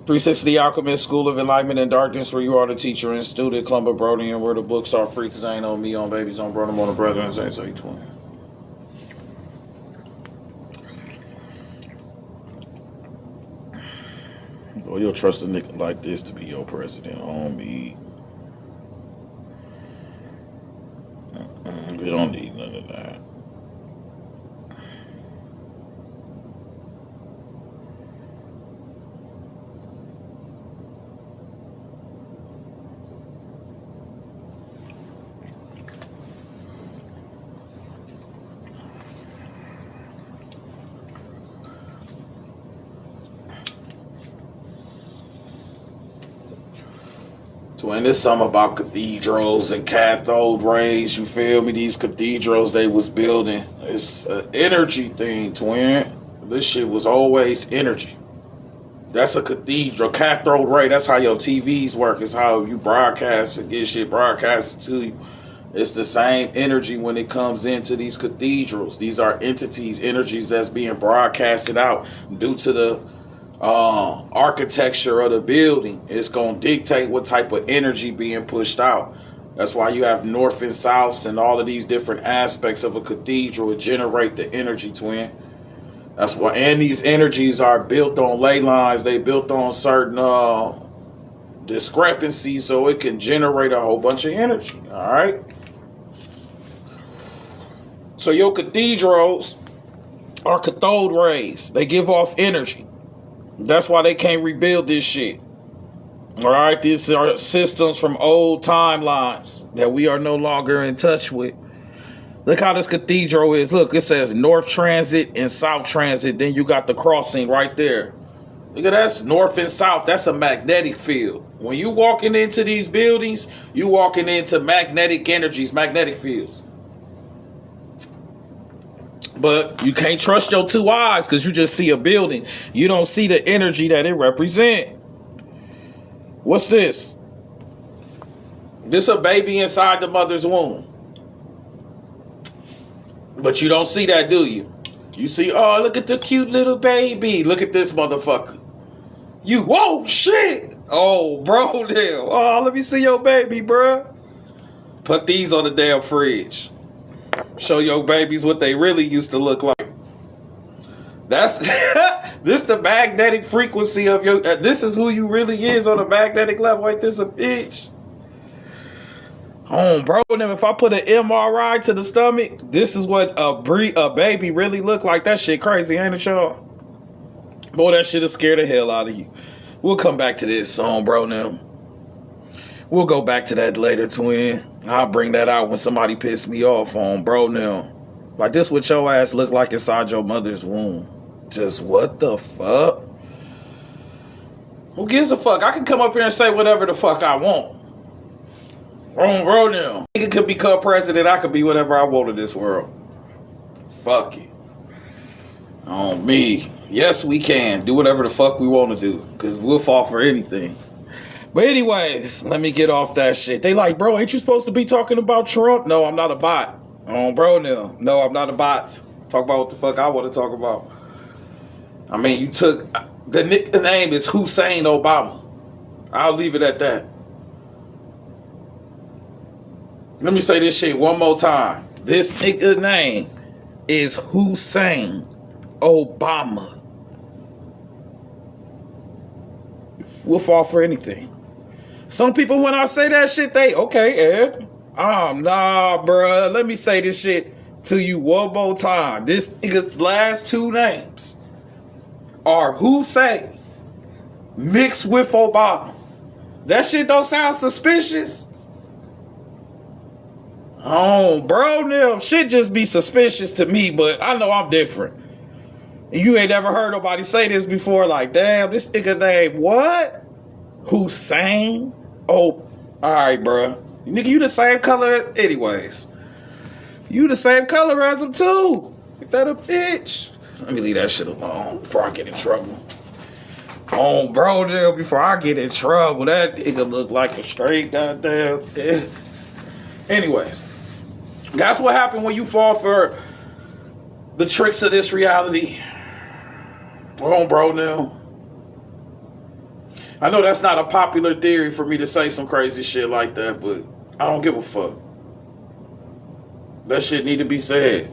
360 The Alchemist, School of Enlightenment and Darkness, where you are the teacher and student, Clumber Brody, and where the books are free, because I ain't on me, on babies, on brother, on the brother, and say twin. Well, you'll trust a nigga like this to be your president on me. We don't need none of that. And there's something about cathedrals and cathode rays, you feel me? These cathedrals they was building, it's an energy thing, twin. This shit was always energy. That's a cathedral, cathode ray. That's how your TVs work. It's how you broadcast and get shit broadcasted to you. It's the same energy when it comes into these cathedrals. These are entities, energies that's being broadcasted out due to the architecture of the building. It's going to dictate what type of energy being pushed out. That's why you have north and souths and all of these different aspects of a cathedral to generate the energy, twin. That's why, and these energies are built on ley lines. They built on certain discrepancies so it can generate a whole bunch of energy. All right. So your cathedrals are cathode rays. They give off energy. That's why they can't rebuild this shit. All right, these are systems from old timelines that we are no longer in touch with. Look how this cathedral is. Look, it says North Transit and South Transit. Then you got the crossing right there. Look at that, North and South. That's a magnetic field. When you walking into these buildings, you walking into magnetic energies, magnetic fields. But you can't trust your two eyes because you just see a building. You don't see the energy that it represents. What's this? This a baby inside the mother's womb. But you don't see that, do you? You see, oh, look at the cute little baby. Look at this motherfucker. You, whoa, shit. Oh, bro, damn. Oh, let me see your baby, bro. Put these on the damn fridge. Show your babies what they really used to look like. That's this the magnetic frequency of your. This is who you really is on a magnetic level. Like this a bitch. Oh, bro, them if I put an MRI to the stomach, this is what a baby really look like. That shit crazy, ain't it, y'all? Boy, that shit will scare the hell out of you. We'll come back to this song, bro. Now we'll go back to that later, twin. I'll bring that out when somebody piss me off on, bro. Now, like this, what your ass look like inside your mother's womb? Just what the fuck? Who gives a fuck? I can come up here and say whatever the fuck I want. Wrong, bro. Now, nigga could become president. I could be whatever I want in this world. Fuck it. On me. Yes, we can do whatever the fuck we want to do because we'll fall for anything. But anyways, let me get off that shit. They like, bro, ain't you supposed to be talking about Trump? No, I'm not a bot. Oh, bro, no, I'm not a bot. Talk about what the fuck I want to talk about. I mean, you took the nickname is Hussein Obama. I'll leave it at that. Let me say this shit one more time. This nigga name is Hussein Obama. We'll fall for anything. Some people, when I say that shit, they, okay, Ed. Nah, bruh. Let me say this shit to you one more time. This nigga's last two names are Hussein mixed with Obama. That shit don't sound suspicious. Oh, bro, now shit just be suspicious to me, but I know I'm different. You ain't never heard nobody say this before, like, damn, this nigga name, what? Hussein? Oh, alright, bro. Nigga, you the same color, anyways. You the same color as him, too. Ain't that a bitch? Let me leave that shit alone before I get in trouble. Oh, bro, there, before I get in trouble, that nigga look like a straight goddamn. Anyways, that's what happened when you fall for the tricks of this reality. Oh, bro, now. I know that's not a popular theory for me to say some crazy shit like that, but I don't give a fuck. That shit need to be said.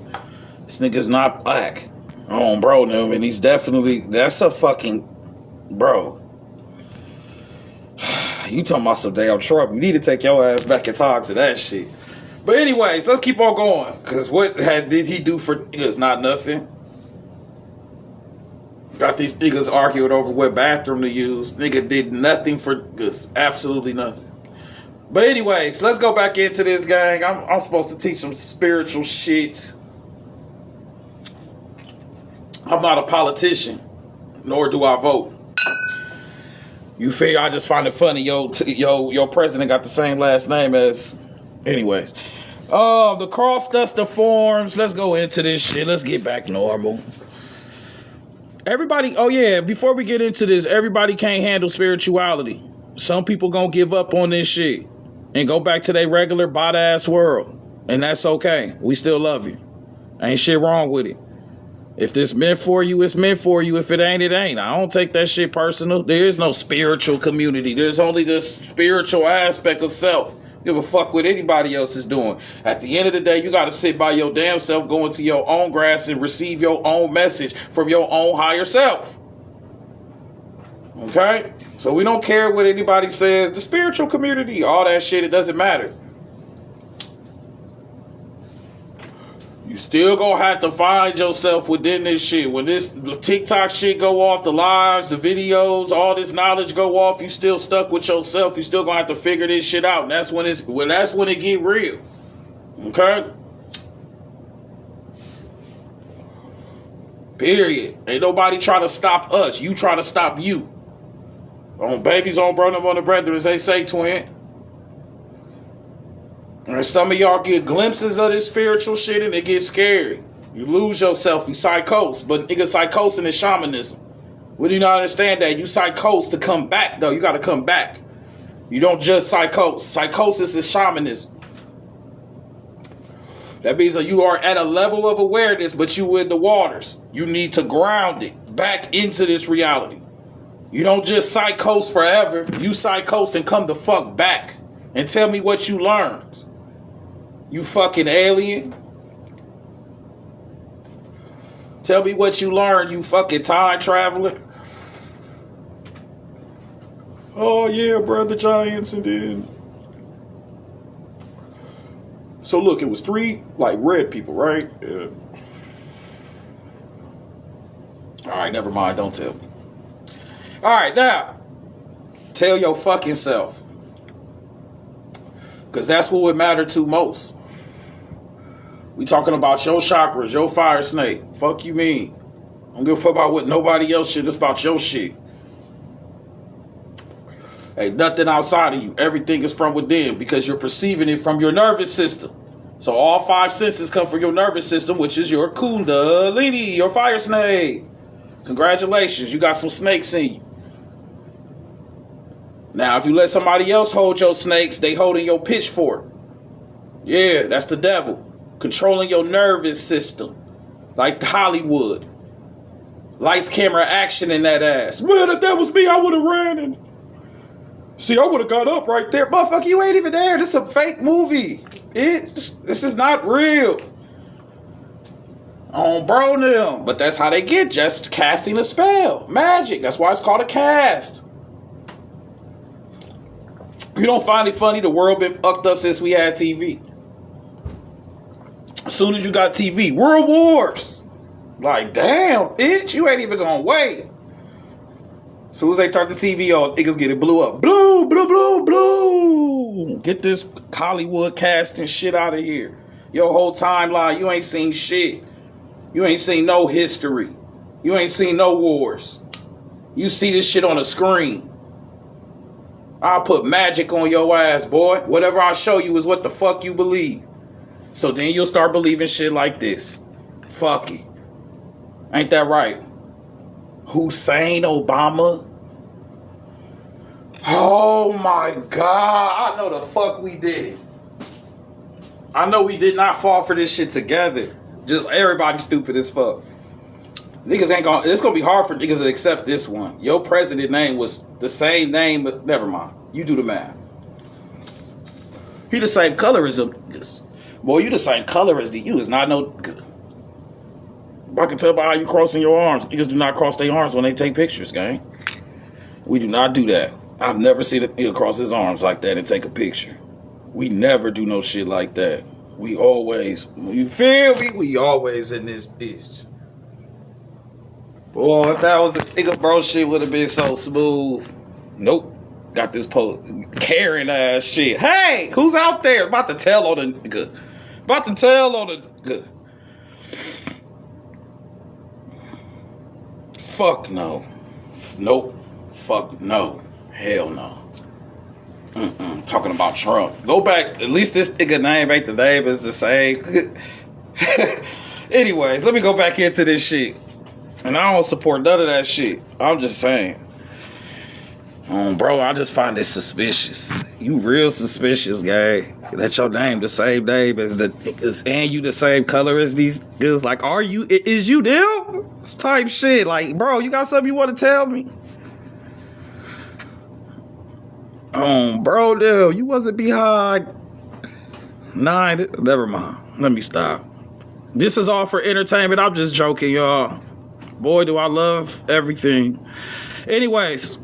This nigga's not black. Oh, bro, no, and he's definitely, that's a fucking, bro. You talking about some damn trouble. You need to take your ass back and talk to that shit. But anyways, let's keep on going. Because what did he do for niggas? Not nothing. Got these niggas arguing over what bathroom to use. Nigga did nothing for niggas. Absolutely nothing. But anyways, let's go back into this, gang. I'm supposed to teach some spiritual shit. I'm not a politician, nor do I vote. You feel? I just find it funny. Your president got the same last name as. Anyways, the cross duster forms. Let's go into this shit. Let's get back normal. Everybody. Oh yeah. Before we get into this, everybody can't handle spirituality. Some people gonna give up on this shit and go back to their regular bot-ass world, and that's okay. We still love you. Ain't shit wrong with it. If this meant for you, it's meant for you. If it ain't, it ain't. I don't take that shit personal. There is no spiritual community. There's only the spiritual aspect of self. Give a fuck what anybody else is doing. At the end of the day, you got to sit by your damn self, go into your own grass and receive your own message from your own higher self. Okay? So we don't care what anybody says. The spiritual community, all that shit, it doesn't matter. You still gonna have to find yourself within this shit. When this TikTok shit go off, the lives, the videos, all this knowledge go off, you still stuck with yourself. You still gonna have to figure this shit out. And that's when it get real. Okay? Period. Ain't nobody try to stop us. You try to stop you. On babies, on brother, on the brethren, as they say, twin. And some of y'all get glimpses of this spiritual shit and it gets scary. You lose yourself, you psychose. But nigga, psychosing is shamanism. We do not understand that. You psychose to come back, though. You got to come back. You don't just psychose. Psychosis is shamanism. That means that you are at a level of awareness, but you in the waters. You need to ground it back into this reality. You don't just psychose forever. You psychose and come the fuck back. And tell me what you learned. You fucking alien. Tell me what you learned, you fucking time traveler. Oh yeah, brother Giants, and then. So look, it was 3 like red people, right? Yeah. Alright, never mind, don't tell me. Alright, now. Tell your fucking self. Because that's what would matter to most. We talking about your chakras, your fire snake. Fuck you mean. I don't give a fuck about what nobody else shit. It's about your shit. Ain't nothing outside of you. Everything is from within because you're perceiving it from your nervous system. So all 5 senses come from your nervous system, which is your kundalini, your fire snake. Congratulations, you got some snakes in you. Now, if you let somebody else hold your snakes, they holding your pitchfork. Yeah, that's the devil. Controlling your nervous system. Like Hollywood. Lights, camera, action in that ass. Man, if that was me, I would have ran and... See, I would have got up right there. Motherfucker, you ain't even there. This is a fake movie. This is not real. On bro them. But that's how they get, just casting a spell. Magic. That's why it's called a cast. You don't find it funny the world been fucked up since we had TV? As soon as you got TV, World Wars. Like, damn, bitch, you ain't even gonna wait. As soon as they turn the TV on, niggas get it blew up. Blue, blue, blue, blue. Get this Hollywood casting shit out of here. Your whole timeline, you ain't seen shit. You ain't seen no history. You ain't seen no wars. You see this shit on a screen. I'll put magic on your ass, boy. Whatever I show you is what the fuck you believe. So then you'll start believing shit like this. Fuck it. Ain't that right? Hussein Obama? Oh my God. I know the fuck we did it. I know we did not fall for this shit together. Just everybody stupid as fuck. Niggas ain't gonna. It's gonna be hard for niggas to accept this one. Your president name was the same name, but never mind. You do the math. He the same color as them niggas. Boy, you the same color as the you. Is not no good. I can tell by how you crossing your arms. Niggas do not cross their arms when they take pictures, gang. We do not do that. I've never seen a nigga cross his arms like that and take a picture. We never do no shit like that. We always, you feel me? We always in this bitch. Boy, if that was a nigga, bro, shit would have been so smooth. Nope. Got this Karen ass shit. Hey, who's out there? About to tell on the nigga. About to tell on the nigga. Fuck no. Nope. Fuck no. Hell no. Talking about Trump. Go back. At least this nigga name ain't the name is the same. Anyways, let me go back into this shit. And I don't support none of that shit. I'm just saying. Bro, I just find it suspicious. You real suspicious, guy. That your name the same name as the niggas, and you the same color as these niggas. Like, are you? Is you them? Type shit. Like, bro, you got something you want to tell me? Bro, dude, you wasn't behind 9. Never mind. Let me stop. This is all for entertainment. I'm just joking, y'all. Boy, do I love everything. Anyways,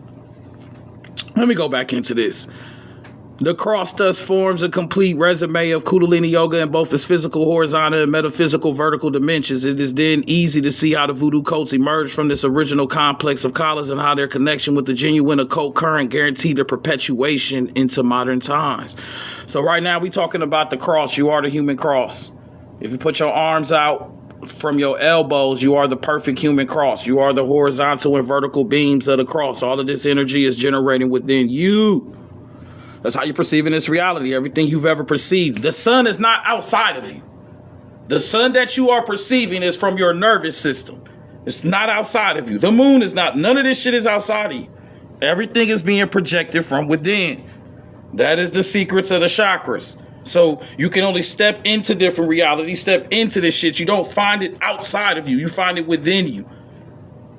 let me go back into this. The cross thus forms a complete resume of Kundalini Yoga in both its physical, horizontal, and metaphysical vertical dimensions. It is then easy to see how the voodoo cults emerged from this original complex of collars and how their connection with the genuine occult current guaranteed their perpetuation into modern times. So right now we talking about the cross. You are the human cross. If you put your arms out from your elbows, you are the perfect human cross. You are the horizontal and vertical beams of the cross. All of this energy is generating within you. That's how you're perceiving this reality. Everything you've ever perceived. The sun is not outside of you. The sun that you are perceiving is from your nervous system. It's not outside of you. The moon is not. None of this shit is outside of you. Everything is being projected from within. That is the secrets of the chakras. So you can only step into different realities, step into this shit. You don't find it outside of you. You find it within you.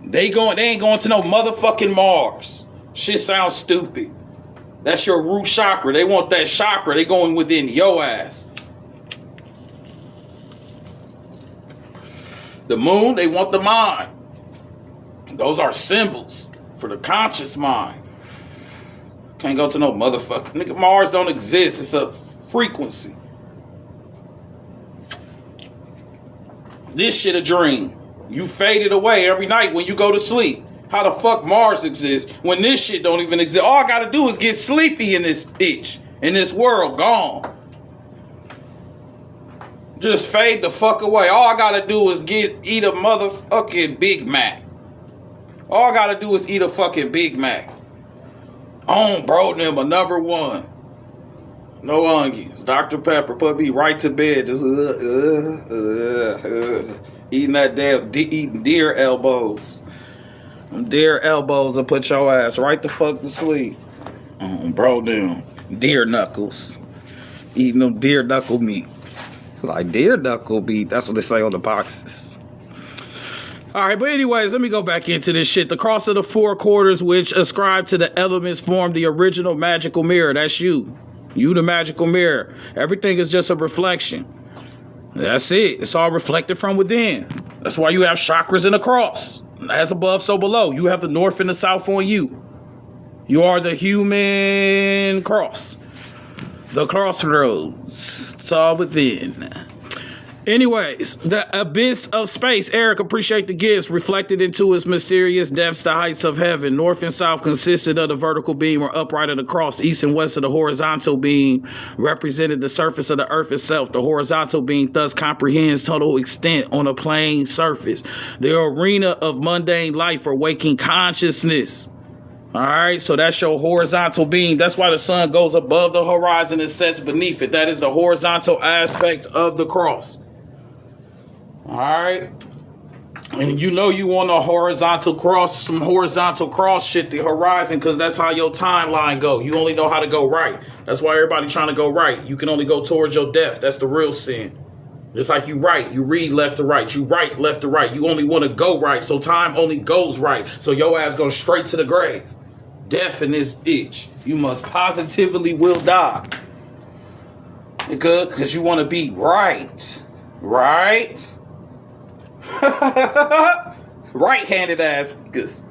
They ain't going to no motherfucking Mars. Shit sounds stupid. That's your root chakra. They want that chakra. They going within your ass. The moon, they want the mind. Those are symbols for the conscious mind. Can't go to no motherfucker. Nigga, Mars don't exist. It's a frequency. This shit a dream. You faded away every night when you go to sleep. How the fuck Mars exists when this shit don't even exist? All I gotta do is get sleepy in this bitch. In this world, gone. Just fade the fuck away. All I gotta do is eat a motherfucking Big Mac. All I gotta do is eat a fucking Big Mac. Bro, them a number one. No onions. Dr. Pepper put me right to bed. Just eating that damn eating deer elbows. Them deer elbows will put your ass right the fuck to sleep. Bro, them deer knuckles. Eating them deer knuckle meat. Like deer knuckle meat. That's what they say on the boxes. Alright, but anyways, let me go back into this shit. The cross of the 4 quarters, which ascribe to the elements, form the original magical mirror. That's you. You the magical mirror. Everything is just a reflection. That's it. It's all reflected from within. That's why you have chakras in the cross. As above, so below. You have the north and the south on you. You are the human cross. The crossroads. It's all within. Anyways, the abyss of space. Eric, appreciate the gifts. Reflected into its mysterious depths, the heights of heaven. North and south consisted of the vertical beam or upright of the cross. East and west of the horizontal beam represented the surface of the earth itself. The horizontal beam thus comprehends total extent on a plane surface. The arena of mundane life or waking consciousness. All right, so that's your horizontal beam. That's why the sun goes above the horizon and sets beneath it. That is the horizontal aspect of the cross. All right, and you know you want a horizontal cross, some horizontal cross shit, the horizon, because that's how your timeline go. You only know how to go right. That's why everybody trying to go right. You can only go towards your death. That's the real sin. Just like you write, you read left to right, you write left to right. You only want to go right, so time only goes right. So your ass goes straight to the grave. Death in this bitch. You must positively will die. Because you want to be right. Right? Right-handed ass niggas.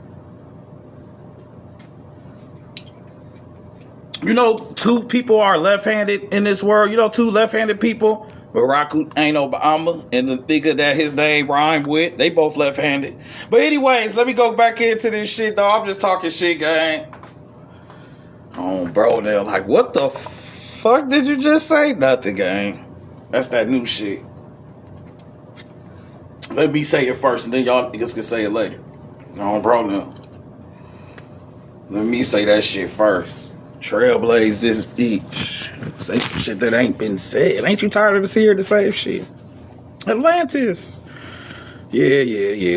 You know, two people are left-handed in this world. You know, two left-handed people. Barack Obama and the nigga that his name rhymed with. They both left-handed. But anyways, let me go back into this shit, though. I'm just talking shit, gang. Oh, bro, they're like, what the fuck did you just say? Nothing, gang. That's that new shit. Let me say it first, and then y'all niggas can say it later. Oh, bro, no. Let me say that shit first. Trailblaze this beach. Say some shit that ain't been said. Ain't you tired of hearing the same shit? Atlantis. Yeah.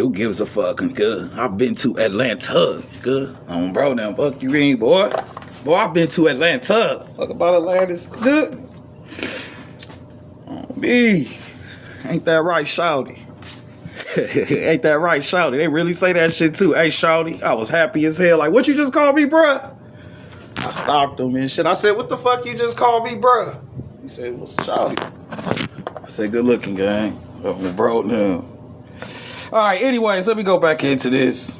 Who gives a fuck? Good. I've been to Atlanta. Good. Oh, bro, now fuck you mean, boy. Boy, I've been to Atlanta. Fuck about Atlantis. Good. Oh, me. Ain't that right, shawty? Ain't that right, shawty? They really say that shit too. Hey, shawty, I was happy as hell. Like, what you just called me, bruh? I stopped him and shit. I said, what the fuck you just called me, bruh? He said, well, shawty. I said, good looking, gang. Oh, bro, no. All right, anyways, let me go back into this.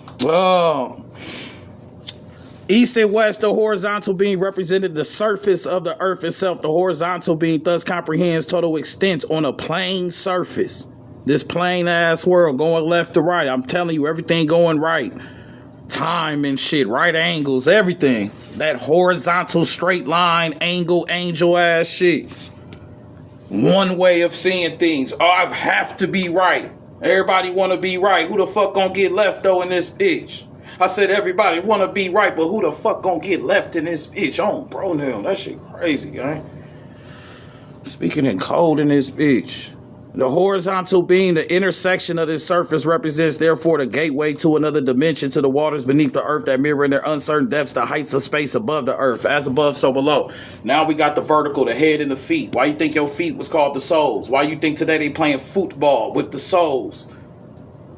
East and west, the horizontal being represented the surface of the earth itself. The horizontal being thus comprehends total extent on a plane surface. This plain ass world going left to right. I'm telling you, everything going right. Time and shit, right angles, everything. That horizontal straight line, angle, angel ass shit. One way of seeing things. Oh, I have to be right. Everybody want to be right. Who the fuck gonna get left though in this bitch? I said everybody want to be right, but who the fuck gonna get left in this bitch? Oh, bro, now that shit crazy, gang. Speaking in code in this bitch. The horizontal being the intersection of this surface represents therefore the gateway to another dimension, to the waters beneath the earth that mirror in their uncertain depths the heights of space above the earth. As above, so below. Now we got the vertical, the head and the feet. Why you think your feet was called the soles? Why you think today they playing football with the soles?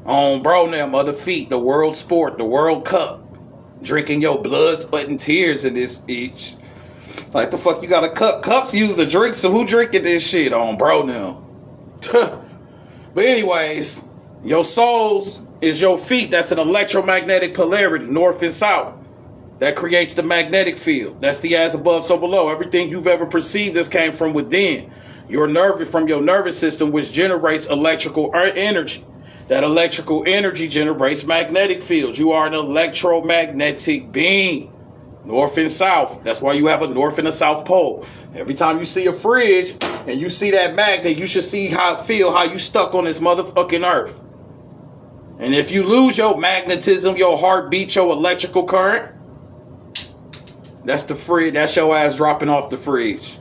On bro them of the feet, the world sport, the World Cup. Drinking your blood, sweat, and tears in this bitch. Like the fuck you got a cup? Cups used to drink, so who drinking this shit on bro now? But anyways, your soles is your feet. That's an electromagnetic polarity, north and south. That creates the magnetic field. That's the as above, so below. Everything you've ever perceived this came from within. Your nerve from your nervous system, which generates electrical energy. That electrical energy generates magnetic fields. You are an electromagnetic being. North and south. That's why you have a north and a south pole. Every time you see a fridge and you see that magnet, you should see how you stuck on this motherfucking earth. And if you lose your magnetism, your heartbeat, your electrical current, that's the fridge. That's your ass dropping off the fridge.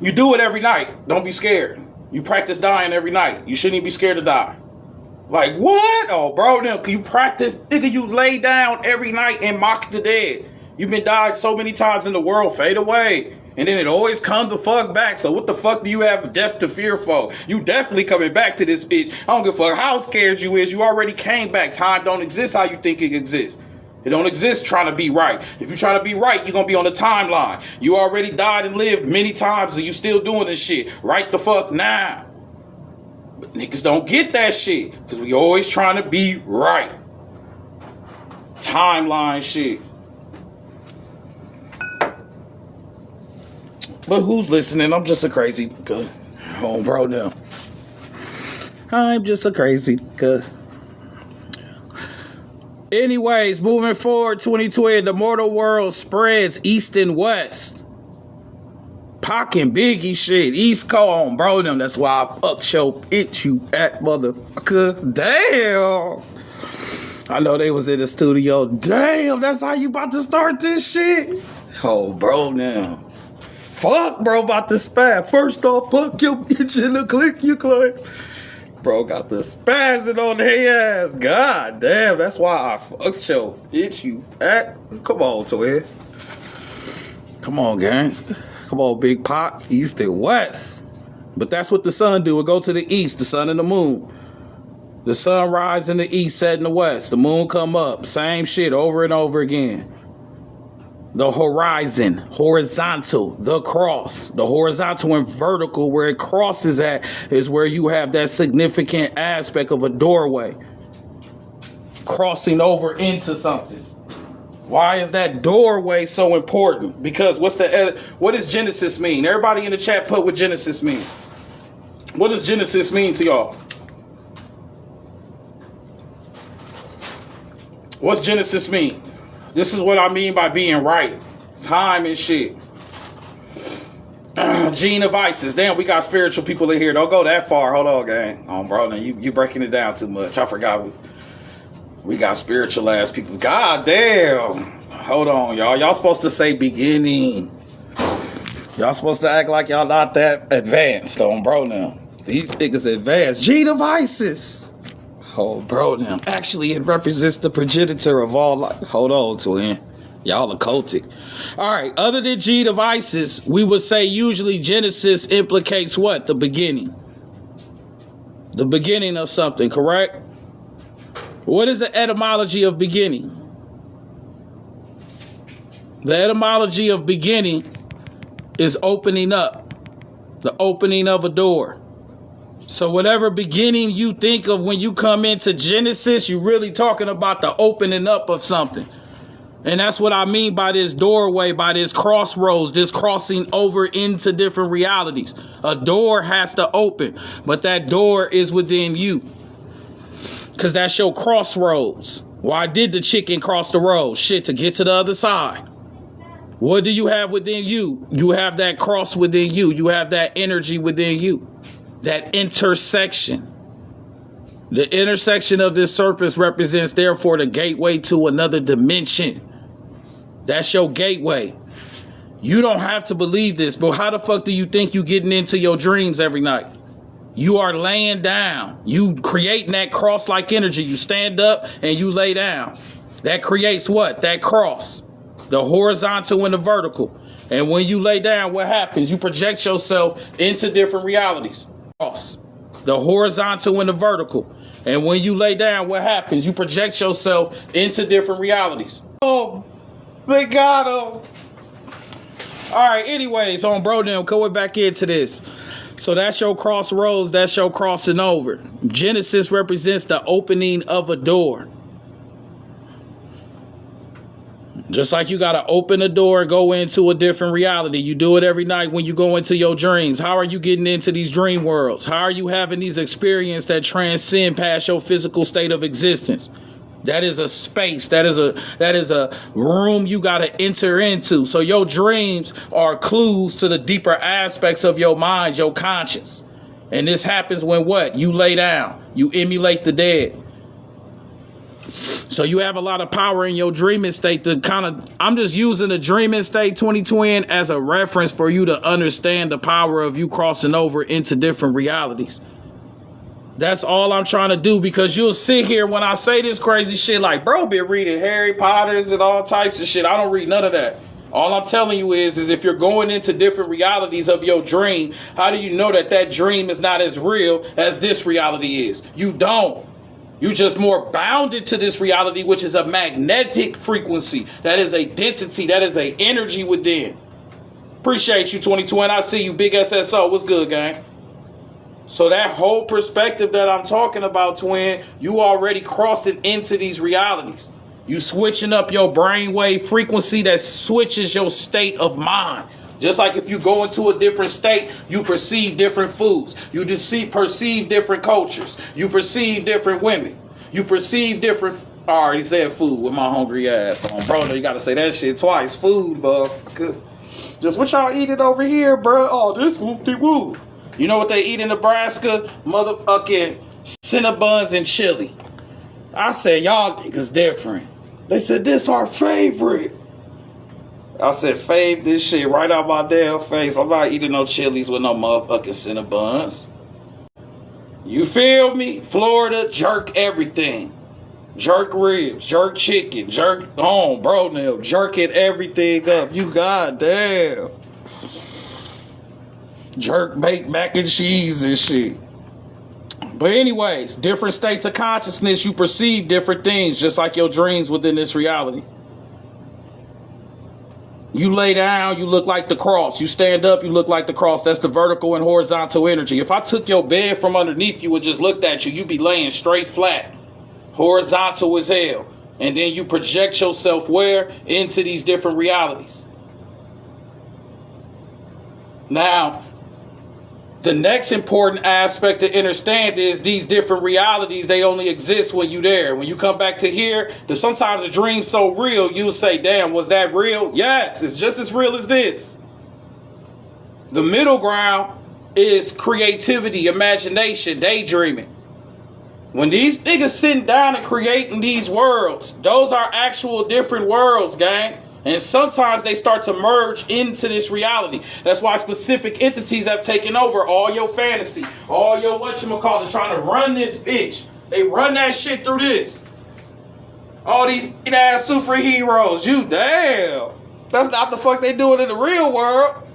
You do it every night. Don't be scared. You practice dying every night. You shouldn't even be scared to die. Like, what? Oh, bro, now, can you practice? Nigga, you lay down every night and mock the dead. You've been died so many times in the world, fade away. And then it always comes the fuck back. So what the fuck do you have death to fear for? You definitely coming back to this bitch. I don't give a fuck how scared you is. You already came back. Time don't exist how you think it exists. It don't exist trying to be right. If you trying to be right, you're going to be on the timeline. You already died and lived many times and you still doing this shit. Right the fuck now. But niggas don't get that shit because we always trying to be right. Timeline shit. But who's listening? I'm just a crazy cuh. Oh, bro, no. I'm just a crazy cuh. Anyways, moving forward, 2020, the mortal world spreads east and west. Pac and Biggie shit. East Coast, bro, them. That's why I fuck your bitch, you fat motherfucker. Damn. I know they was in the studio. Damn, that's how you about to start this shit? Oh, bro, now. Fuck, bro, about to spaz. First off, fuck your bitch in the click you claim. Bro got the spazzing on their ass. God damn, that's why I fucked your bitch, you fat. Come on, twin. Come on, gang. Come on, Big Pop. East and west. But that's what the sun do. It go to the east, the sun and the moon. The sun rise in the east, set in the west. The moon come up. Same shit over and over again. The horizon, horizontal, the cross. The horizontal and vertical, where it crosses at, is where you have that significant aspect of a doorway. Crossing over into something. Why is that doorway so important? Because what does Genesis mean? Everybody in the chat put what Genesis mean. What does Genesis mean to y'all? What's Genesis mean? This is what I mean by being right. Time and shit. Gene of Isis. Damn, we got spiritual people in here. Don't go that far. Hold on, gang. Oh, bro, now you breaking it down too much. I forgot we got spiritual ass people. God damn. Hold on, y'all. Y'all supposed to say beginning. Y'all supposed to act like y'all not that advanced on bro now. These niggas advanced. Gene of Isis. Oh, bro, now. Actually, it represents the progenitor of all life. Hold on, twin. Y'all are cultic. All right, other than Gene of Isis, we would say usually Genesis implicates what? The beginning. The beginning of something, correct? What is the etymology of beginning? The etymology of beginning is opening up. The opening of a door. So whatever beginning you think of when you come into Genesis, you're really talking about the opening up of something. And that's what I mean by this doorway, by this crossroads, this crossing over into different realities. A door has to open, but that door is within you. Because that's your crossroads. Why did the chicken cross the road? Shit, to get to the other side. What do you have within you? You have that cross within you. You have that energy within you. That intersection. The intersection of this surface represents, therefore, the gateway to another dimension. That's your gateway. You don't have to believe this, but how the fuck do you think you getting into your dreams every night? You are laying down. You creating that cross-like energy. You stand up and you lay down. That creates what? That cross. The horizontal and the vertical. And when you lay down, what happens? You project yourself into different realities. The horizontal and the vertical. And when you lay down, what happens? You project yourself into different realities. Oh, they got him. All right, anyways, on bro now, going back into this. So that's your crossroads, that's your crossing over. Genesis represents the opening of a door. Just like you got to open a door and go into a different reality. You do it every night when you go into your dreams. How are you getting into these dream worlds? How are you having these experiences that transcend past your physical state of existence? That is a space. That is a room you got to enter into. So your dreams are clues to the deeper aspects of your mind, your conscience. And this happens when what? You lay down. You emulate the dead. So you have a lot of power in your dreaming state to I'm just using the dreaming state 2020 as a reference for you to understand the power of you crossing over into different realities. That's all I'm trying to do, because you'll sit here when I say this crazy shit like, bro, been reading Harry Potters and all types of shit. I don't read none of that. All I'm telling you is if you're going into different realities of your dream, how do you know that that dream is not as real as this reality is? You don't. You just more bounded to this reality, which is a magnetic frequency. That is a density. That is a energy within. Appreciate you, 2020. I see you, big SSO. What's good, gang? So that whole perspective that I'm talking about, twin, you already crossing into these realities. You switching up your brainwave frequency that switches your state of mind. Just like if you go into a different state, you perceive different foods. You just perceive different cultures. You perceive different women. You perceive different... I already said food with my hungry ass on. Bro, you got to say that shit twice. Food, bro. Just what y'all eating over here, bro? Oh, this whoop-de-whoop. You know what they eat in Nebraska? Motherfucking Cinnabons and chili. I said, y'all niggas different. They said, this our favorite. I said, fave this shit right out my damn face. I'm not eating no chilies with no motherfucking Cinnabons. You feel me? Florida, jerk everything. Jerk ribs, jerk chicken, jerk bro, now jerking everything up. You goddamn. Jerk baked mac and cheese and shit. But anyways, different states of consciousness, you perceive different things, just like your dreams within this reality. You lay down, you look like the cross. You stand up, you look like the cross. That's the vertical and horizontal energy. If I took your bed from underneath you and just looked at you, you'd be laying straight flat, horizontal as hell. And then you project yourself where? Into these different realities. Now, the next important aspect to understand is these different realities, they only exist when you're there. When you come back to here, sometimes a dream's so real, you'll say, damn, was that real? Yes, it's just as real as this. The middle ground is creativity, imagination, daydreaming. When these niggas sitting down and creating these worlds, those are actual different worlds, gang. And sometimes they start to merge into this reality. That's why specific entities have taken over all your fantasy, all your whatchamacallit, trying to run this bitch. They run that shit through this. All these ass superheroes, you damn. That's not the fuck they doing in the real world.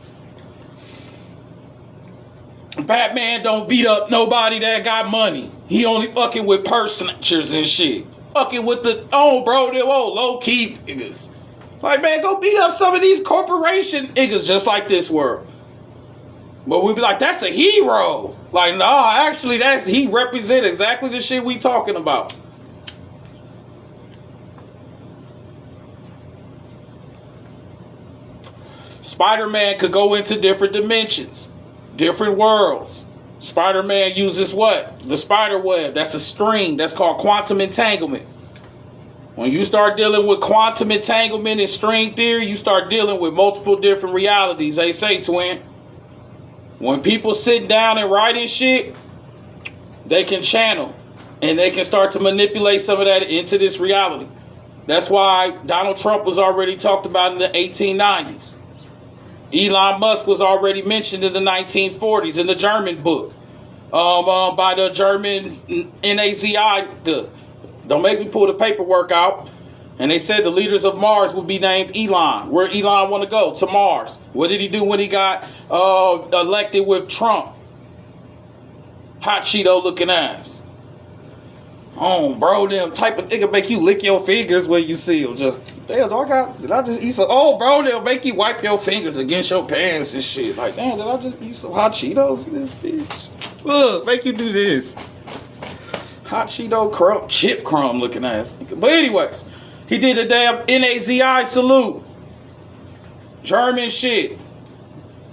Batman don't beat up nobody that got money. He only fucking with personages and shit. Fucking with the, bro, them old low-key niggas. Like, man, go beat up some of these corporation niggas just like this world. But we be like, that's a hero. Like, nah, actually, he represent exactly the shit we talking about. Spider-Man could go into different dimensions, different worlds. Spider-Man uses what? The spider web. That's a string. That's called quantum entanglement. When you start dealing with quantum entanglement and string theory, you start dealing with multiple different realities. They say, twin. When people sit down and writing shit, they can channel. And they can start to manipulate some of that into this reality. That's why Donald Trump was already talked about in the 1890s. Elon Musk was already mentioned in the 1940s in the German book. By the German Nazi. Don't make me pull the paperwork out. And they said the leaders of Mars would be named Elon. Where Elon want to go? To Mars. What did he do when he got elected with Trump? Hot Cheeto looking ass. Bro, them type of nigga make you lick your fingers when you see him. Just, damn, did I just eat some? Bro, they'll make you wipe your fingers against your pants and shit. Like, damn, did I just eat some Hot Cheetos in this bitch? Look, make you do this. Hot Cheeto crumb, chip crumb looking ass. But anyways, he did a damn Nazi salute. German shit.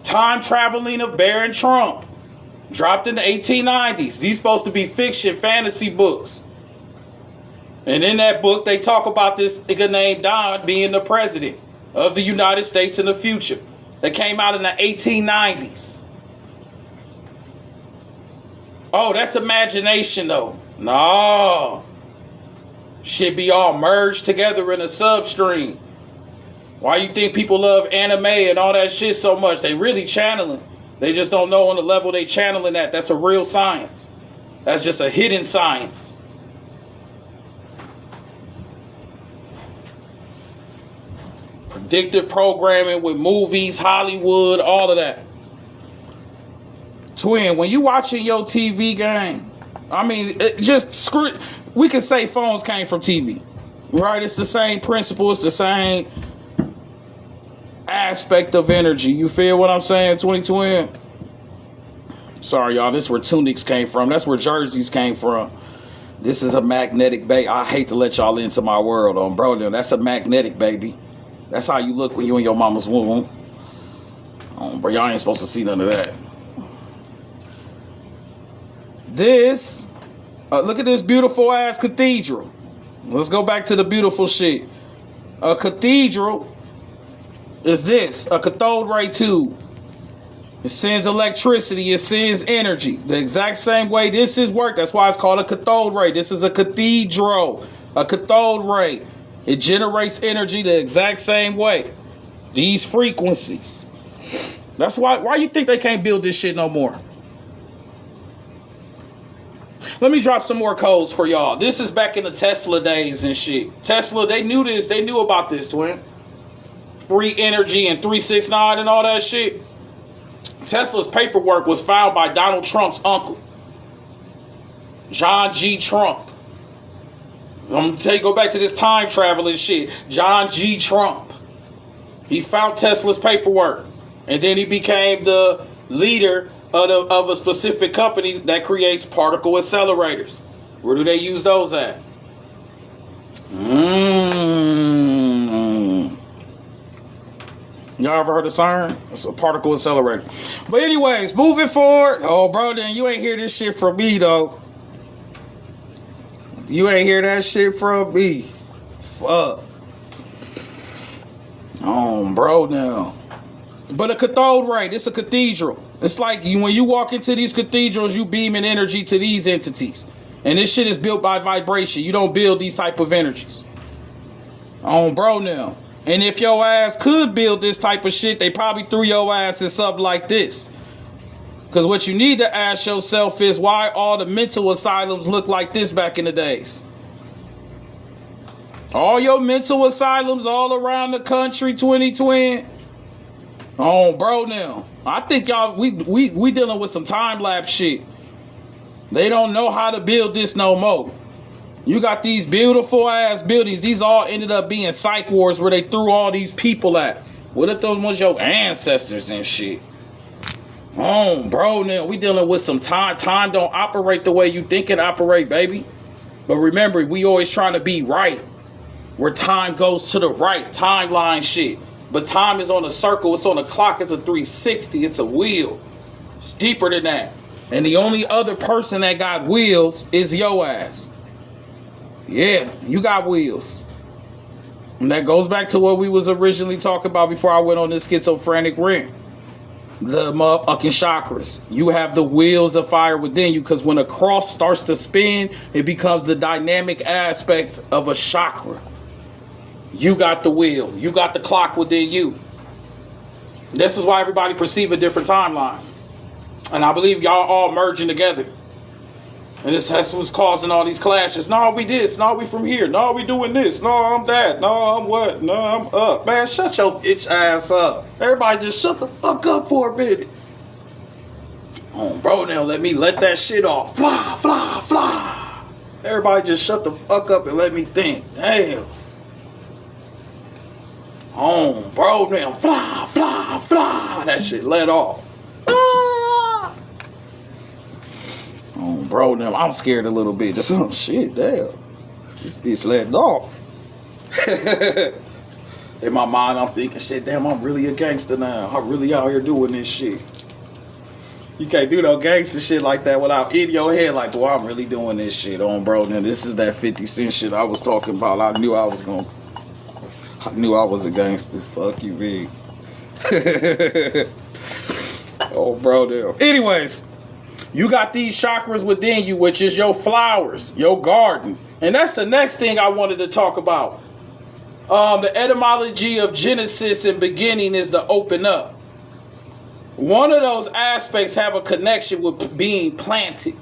Time traveling of Baron Trump. Dropped in the 1890s. These supposed to be fiction, fantasy books. And in that book, they talk about this nigga named Don being the president of the United States in the future. That came out in the 1890s. Oh, that's imagination though. No. Shit be all merged together in a substream. Why you think people love anime and all that shit so much? They really channeling. They just don't know on the level they channeling at. That's a real science. That's just a hidden science. Predictive programming with movies, Hollywood, all of that. Twin, when you watching your TV game, I mean, we can say phones came from TV, right? It's the same principle. It's the same aspect of energy. You feel what I'm saying, twin? Sorry, y'all. This is where tunics came from. That's where jerseys came from. This is a magnetic baby. I hate to let y'all into my world, bro. That's a magnetic baby. That's how you look when you in your mama's womb. Bro, y'all ain't supposed to see none of that. This, look at this beautiful ass cathedral. Let's go back to the beautiful shit. A cathedral is this, a cathode ray tube. It sends electricity, it sends energy. The exact same way this is work. That's why it's called a cathode ray. This is a cathedral, a cathode ray. It generates energy the exact same way. These frequencies. That's why you think they can't build this shit no more? Let me drop some more codes for y'all. This is back in the Tesla days and shit. Tesla, they knew this. They knew about this, twin. Free energy and 369 and all that shit. Tesla's paperwork was found by Donald Trump's uncle, John G. Trump. I'm gonna tell you, go back to this time traveling shit. John G. Trump. He found Tesla's paperwork, and then he became the leader of a specific company that creates particle accelerators. Where do they use those at? Y'all ever heard of CERN? It's a particle accelerator. But anyways, moving forward. Oh, bro, then you ain't hear this shit from me, though. You ain't hear that shit from me. Fuck. Oh, bro, now. But a cathode ray, it's a cathedral. It's like when you walk into these cathedrals, you beaming energy to these entities. And this shit is built by vibration. You don't build these type of energies. Oh, bro, now. And if your ass could build this type of shit, they probably threw your ass in something like this. Because what you need to ask yourself is why all the mental asylums look like this back in the days. All your mental asylums all around the country, 2020. Oh, bro, now. I think y'all, we dealing with some time-lapse shit. They don't know how to build this no more. You got these beautiful ass buildings. These all ended up being psych wards where they threw all these people at. What if those was your ancestors and shit? Oh, bro, now we dealing with some time. Time don't operate the way you think it operate, baby. But remember, we always trying to be right. Where time goes to the right. Timeline shit. But time is on a circle. It's on a clock. It's a 360. It's a wheel. It's deeper than that. And the only other person that got wheels is your ass. Yeah, you got wheels. And that goes back to what we was originally talking about before I went on this schizophrenic rant. The motherfucking chakras. You have the wheels of fire within you, because when a cross starts to spin, it becomes the dynamic aspect of a chakra. You got the wheel. You got the clock within you. This is why everybody perceiving different timelines. And I believe y'all all merging together. And that's what's causing all these clashes. No, we this. No, we from here. No, we doing this. No, I'm that. No, I'm what. No, I'm up. Man, shut your bitch ass up. Everybody just shut the fuck up for a minute. Oh, bro, now let that shit off. Fly, fly, fly. Everybody just shut the fuck up and let me think. Damn. Oh, bro, now fly, fly, fly. That shit let off. Oh, bro, now I'm scared a little bit. Just, oh, shit, damn. This bitch letting off. In my mind, I'm thinking, shit, damn, I'm really a gangster now. I'm really out here doing this shit. You can't do no gangster shit like that without in your head, like, boy, I'm really doing this shit. Oh, bro, now this is that 50 Cent shit I was talking about. I knew I was a gangster. Fuck you, big. Oh, bro, damn. Anyways. You got these chakras within you, which is your flowers, your garden. And that's the next thing I wanted to talk about. The etymology of Genesis and beginning is to open up. One of those aspects have a connection with being planted.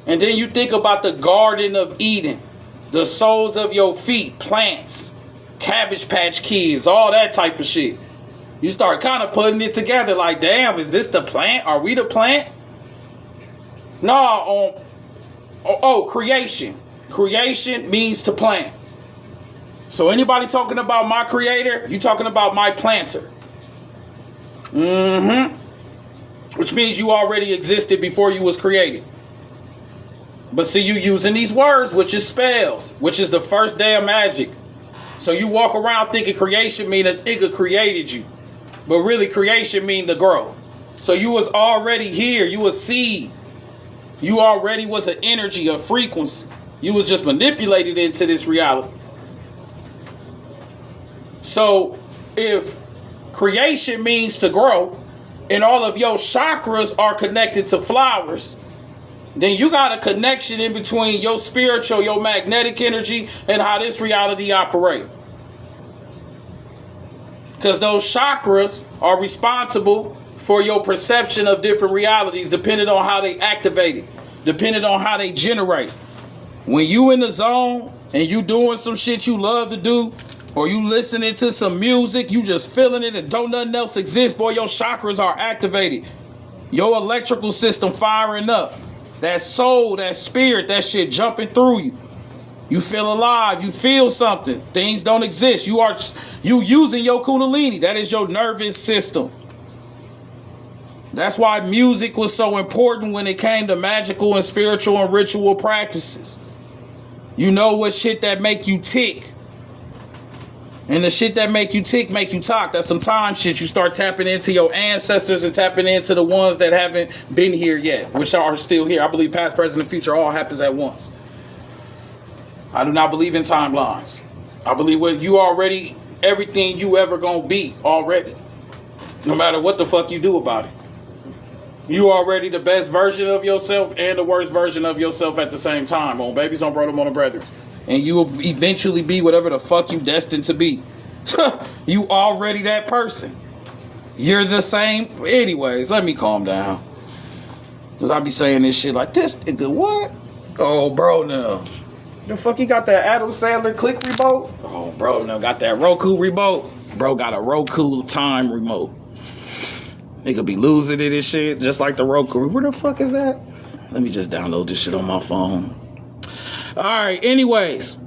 And then you think about the Garden of Eden, the soles of your feet, plants, Cabbage Patch Kids, all that type of shit. You start kind of putting it together like, damn, is this the plant? Are we the plant? No, creation. Creation means to plant. So anybody talking about my creator, you talking about my planter. Which means you already existed before you was created. But see, you using these words, which is spells, which is the first day of magic. So you walk around thinking creation mean a nigga created you. But really creation mean to grow. So you was already here. You was seed. You already was an energy, a frequency. You was just manipulated into this reality. So if creation means to grow and all of your chakras are connected to flowers, then you got a connection in between your spiritual, your magnetic energy and how this reality operates. Because those chakras are responsible for your perception of different realities, depending on how they activate it, depending on how they generate. When you in the zone and you doing some shit you love to do, or you listening to some music, you just feeling it and don't nothing else exist, boy, your chakras are activated. Your electrical system firing up. That soul, that spirit, that shit jumping through you. You feel alive. You feel something. Things don't exist. You using your kundalini. That is your nervous system. That's why music was so important when it came to magical and spiritual and ritual practices. You know what shit that make you tick. And the shit that make you tick, make you talk. That's some time shit. You start tapping into your ancestors and tapping into the ones that haven't been here yet, which are still here. I believe past, present, and future all happens at once. I do not believe in timelines. I believe what you already, everything you ever gonna be already. No matter what the fuck you do about it. You already the best version of yourself and the worst version of yourself at the same time. On babies, on brother, on the brothers. And you will eventually be whatever the fuck you destined to be. You already that person. You're the same. Anyways, let me calm down. Because I be saying this shit like this. Nigga, what? Oh, bro, no. The fuck he got that Adam Sandler click remote? Oh, bro, no. Got that Roku remote? Bro got a Roku time remote. Nigga be losing it and shit. Just like the Roku. Where the fuck is that? Let me just download this shit on my phone. Alright, anyways,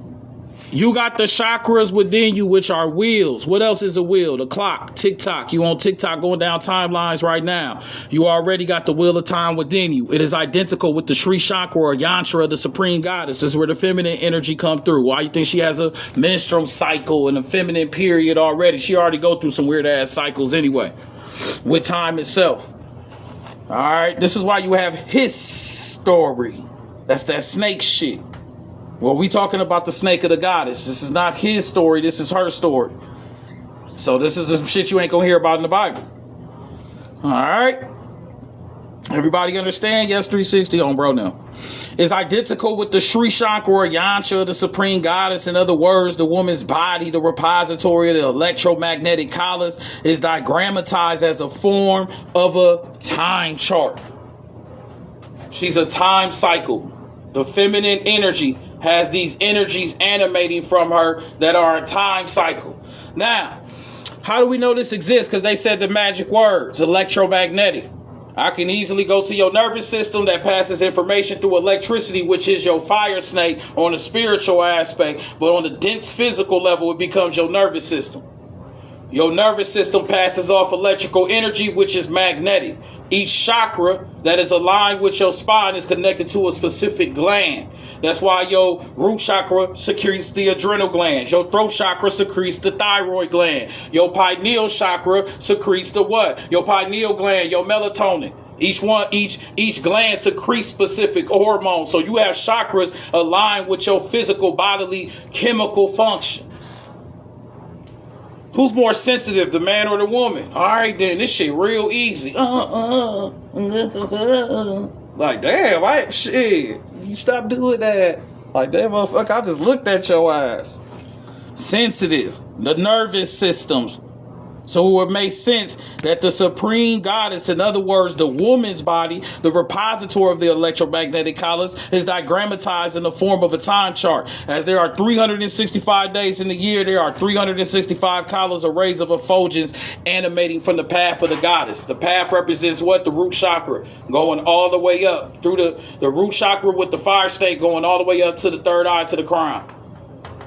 you got the chakras within you, which are wheels. What else is a wheel? The clock, TikTok. You on TikTok going down timelines right now. You already got the wheel of time within you. It is identical with the Sri Chakra or Yantra, the supreme goddess. This is where the feminine energy come through. Why you think she has a menstrual cycle and a feminine period already? She already go through some weird ass cycles anyway with time itself. Alright, this is why you have his story. That's that snake shit. Well, we talking about the snake of the goddess. This is not his story. This is her story. So this is some shit you ain't gonna hear about in the Bible. All right. Everybody understand? Yes, 360 on bro now. It's identical with the Sri Chakra or Yantra, the supreme goddess. In other words, the woman's body, the repository of the electromagnetic collars, is diagrammatized as a form of a time chart. She's a time cycle. The feminine energy has these energies animating from her that are a time cycle. Now, how do we know this exists? Because they said the magic words, electromagnetic. I can easily go to your nervous system that passes information through electricity, which is your fire snake on the spiritual aspect. But on the dense physical level, it becomes your nervous system. Your nervous system passes off electrical energy, which is magnetic. Each chakra that is aligned with your spine is connected to a specific gland. That's why your root chakra secretes the adrenal glands. Your throat chakra secretes the thyroid gland. Your pineal chakra secretes the what? Your pineal gland, your melatonin. Each gland secretes specific hormones. So you have chakras aligned with your physical bodily chemical function. Who's more sensitive, the man or the woman? All right, then, this shit real easy. Like, damn, shit, you stop doing that. Like, damn, motherfucker, I just looked at your ass. Sensitive, the nervous systems. So it would make sense that the supreme goddess, in other words, the woman's body, the repository of the electromagnetic collars, is diagrammatized in the form of a time chart. As there are 365 days in the year, there are 365 collars or rays of effulgence animating from the path of the goddess. The path represents what? The root chakra, going all the way up through the root chakra with the fire state going all the way up to the third eye, to the crown.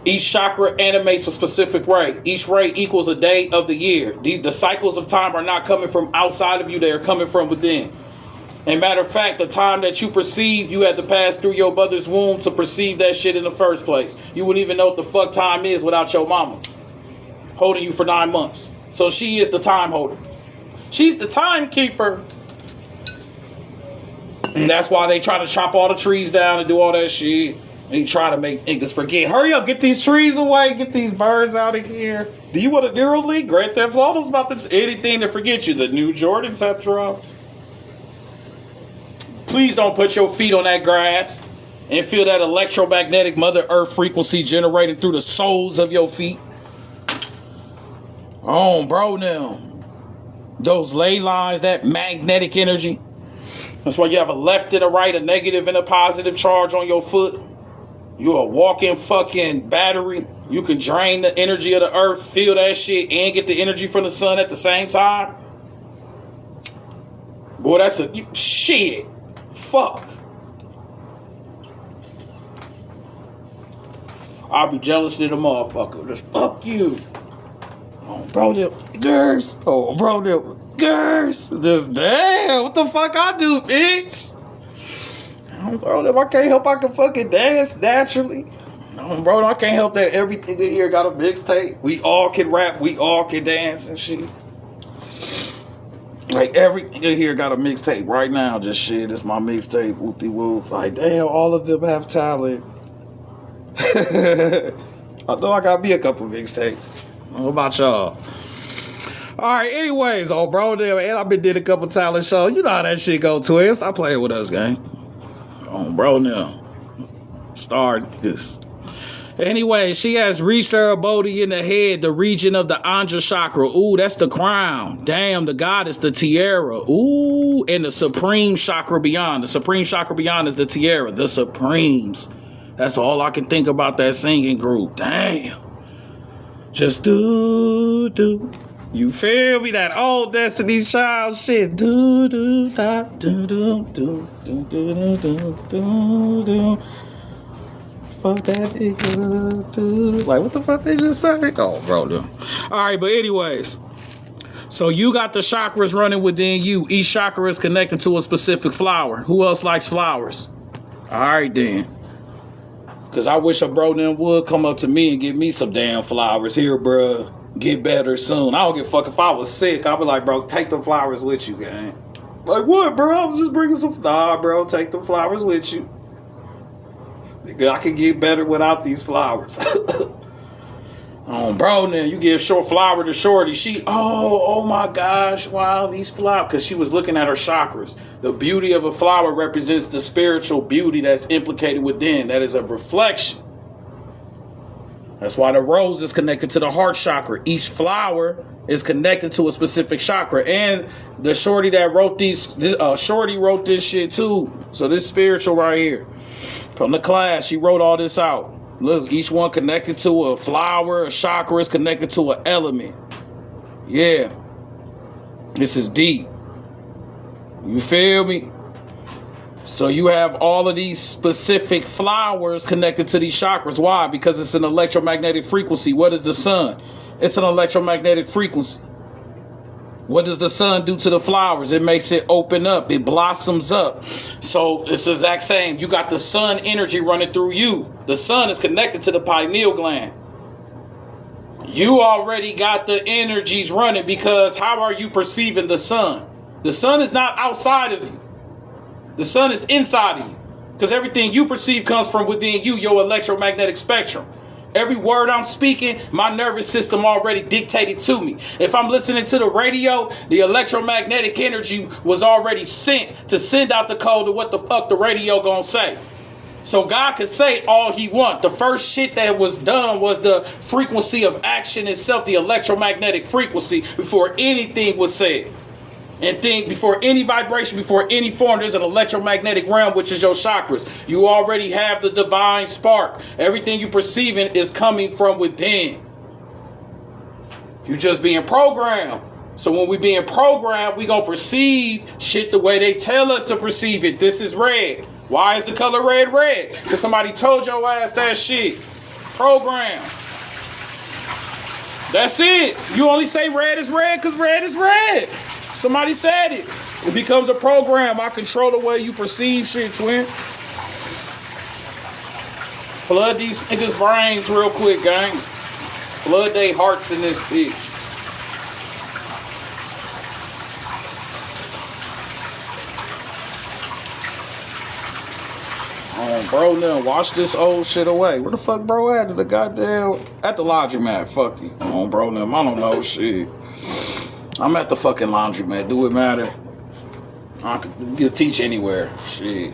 Each chakra animates a specific ray. Each ray equals a day of the year. The cycles of time are not coming from outside of you. They are coming from within. And matter of fact, the time that you perceive, you had to pass through your mother's womb to perceive that shit in the first place. You wouldn't even know what the fuck time is without your mama holding you for 9 months. So she is the time holder. She's the timekeeper. And that's why they try to chop all the trees down and do all that shit. They try to make niggas forget. Hurry up, get these trees away, get these birds out of here. Do you want a Neuralink? Grand Theft Auto's about to anything to forget you. The new Jordans have dropped. Please don't put your feet on that grass and feel that electromagnetic Mother Earth frequency generated through the soles of your feet. Oh, bro, now. Those ley lines, that magnetic energy. That's why you have a left and a right, a negative and a positive charge on your foot. You're a walking fucking battery. You can drain the energy of the earth, feel that shit, and get the energy from the sun at the same time. Boy, that's a shit. Fuck. I'll be jealous of the motherfucker. Just fuck you. Oh, bro, them girls. Oh, bro, them girls. Just damn. What the fuck I do, bitch? Oh, bro, if I can't help, I can fucking dance naturally. Oh, bro, I can't help that every nigga here got a mixtape. We all can rap. We all can dance and shit. Like, every nigga here got a mixtape right now. Just shit, it's my mixtape. Whoop-de-whoop. Like, damn, all of them have talent. I know I got me a couple mixtapes. What about y'all? Alright, anyways, oh bro, damn, and I've been did a couple talent shows. You know how that shit go, twist. I play it with us, gang. Oh bro, now. Start this. Anyway, she has reached her abode in the head, the region of the Anja chakra. Ooh, that's the crown. Damn, the goddess, the tiara. Ooh, and the supreme chakra beyond. The supreme chakra beyond is the tiara, the supremes. That's all I can think about that singing group. Damn. Just do. You feel me? That old Destiny's Child shit. Do. Fuck that nigga. Do. Like, what the fuck they just say? Oh, bro. All right, but anyways. So you got the chakras running within you. Each chakra is connected to a specific flower. Who else likes flowers? All right, then. Because I wish a bro then would come up to me and give me some damn flowers. Here, bro. Get better soon. I don't give a fuck if I was sick. I'd be like, bro, take the flowers with you, gang. Like, what, bro? I was just bringing some... Nah, bro, take the flowers with you. I can get better without these flowers. Oh, bro, now you give short flower to shorty. She, oh my gosh, wow, these flowers. Because she was looking at her chakras. The beauty of a flower represents the spiritual beauty that's implicated within. That is a reflection. That's why the rose is connected to the heart chakra. Each flower is connected to a specific chakra. And the shorty that wrote shorty wrote this shit too. So this spiritual right here. From the class, she wrote all this out. Look, each one connected to a flower, a chakra is connected to an element. Yeah. This is deep. You feel me? So you have all of these specific flowers connected to these chakras. Why? Because it's an electromagnetic frequency. What is the sun? It's an electromagnetic frequency. What does the sun do to the flowers? It makes it open up. It blossoms up. So it's the exact same. You got the sun energy running through you. The sun is connected to the pineal gland. You already got the energies running because how are you perceiving the sun? The sun is not outside of you. The sun is inside of you. Because everything you perceive comes from within you, your electromagnetic spectrum. Every word I'm speaking, my nervous system already dictated to me. If I'm listening to the radio, the electromagnetic energy was already sent to send out the code to what the fuck the radio gonna say. So God could say all he want. The first shit that was done was the frequency of action itself, the electromagnetic frequency, before anything was said. And think before any vibration, before any form, there's an electromagnetic realm, which is your chakras. You already have the divine spark. Everything you perceiving is coming from within. You just being programmed. So when we being programmed, we gonna perceive shit the way they tell us to perceive it. This is red. Why is the color red red? Because somebody told your ass that shit. Program. That's it. You only say red is red because red is red. Somebody said it. It becomes a program. I control the way you perceive shit, twin. Flood these niggas' brains real quick, gang. Flood their hearts in this bitch. Oh, bro, now wash this old shit away. Where the fuck bro at? At the goddamn... At the laundromat. Fuck you. Oh, bro, now I don't know shit. I'm at the fucking laundromat. Do it matter? I could teach anywhere. Shit.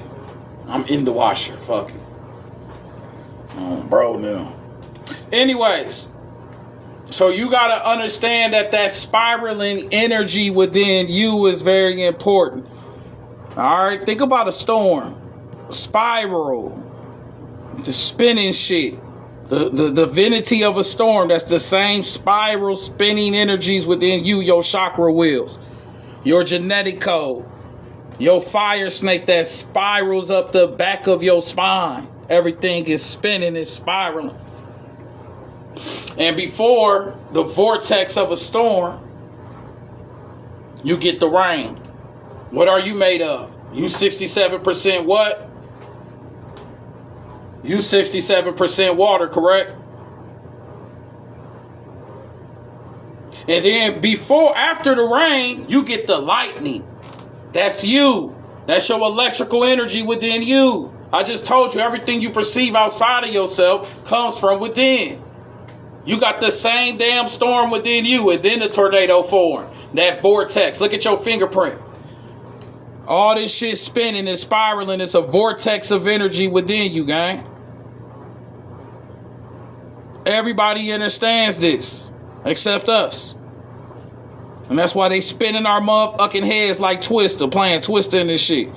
I'm in the washer. Fuck it. Oh, bro, now. Anyways. So you got to understand that spiraling energy within you is very important. Alright? Think about a storm. A spiral. The spinning shit. The divinity of a storm, that's the same spiral spinning energies within you, your chakra wheels, your genetic code, your fire snake that spirals up the back of your spine. Everything is spinning, is spiraling. And before the vortex of a storm, you get the rain. What are you made of? You 67% what? You 67% water, correct? And then after the rain, you get the lightning. That's you. That's your electrical energy within you. I just told you everything you perceive outside of yourself comes from within. You got the same damn storm within you, and then the tornado formed. That vortex. Look at your fingerprint. All this shit spinning and spiraling. It's a vortex of energy within you, gang. Everybody understands this, except us. And that's why they spinning our motherfucking heads like Twister, playing Twister in this shit.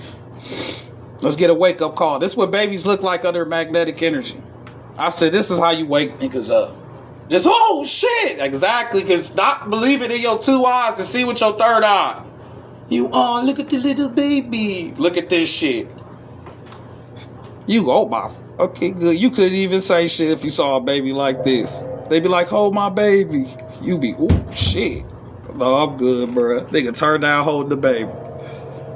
Let's get a wake-up call. This is what babies look like under magnetic energy. I said, this is how you wake niggas up. Just, oh, shit. Exactly, because stop believing in your two eyes and see with your third eye. Look at the little baby. Look at this shit. Okay, good. You couldn't even say shit if you saw a baby like this. They be like, hold my baby. You be, oh, shit. No, I'm good, bro. Nigga, turn down, hold the baby.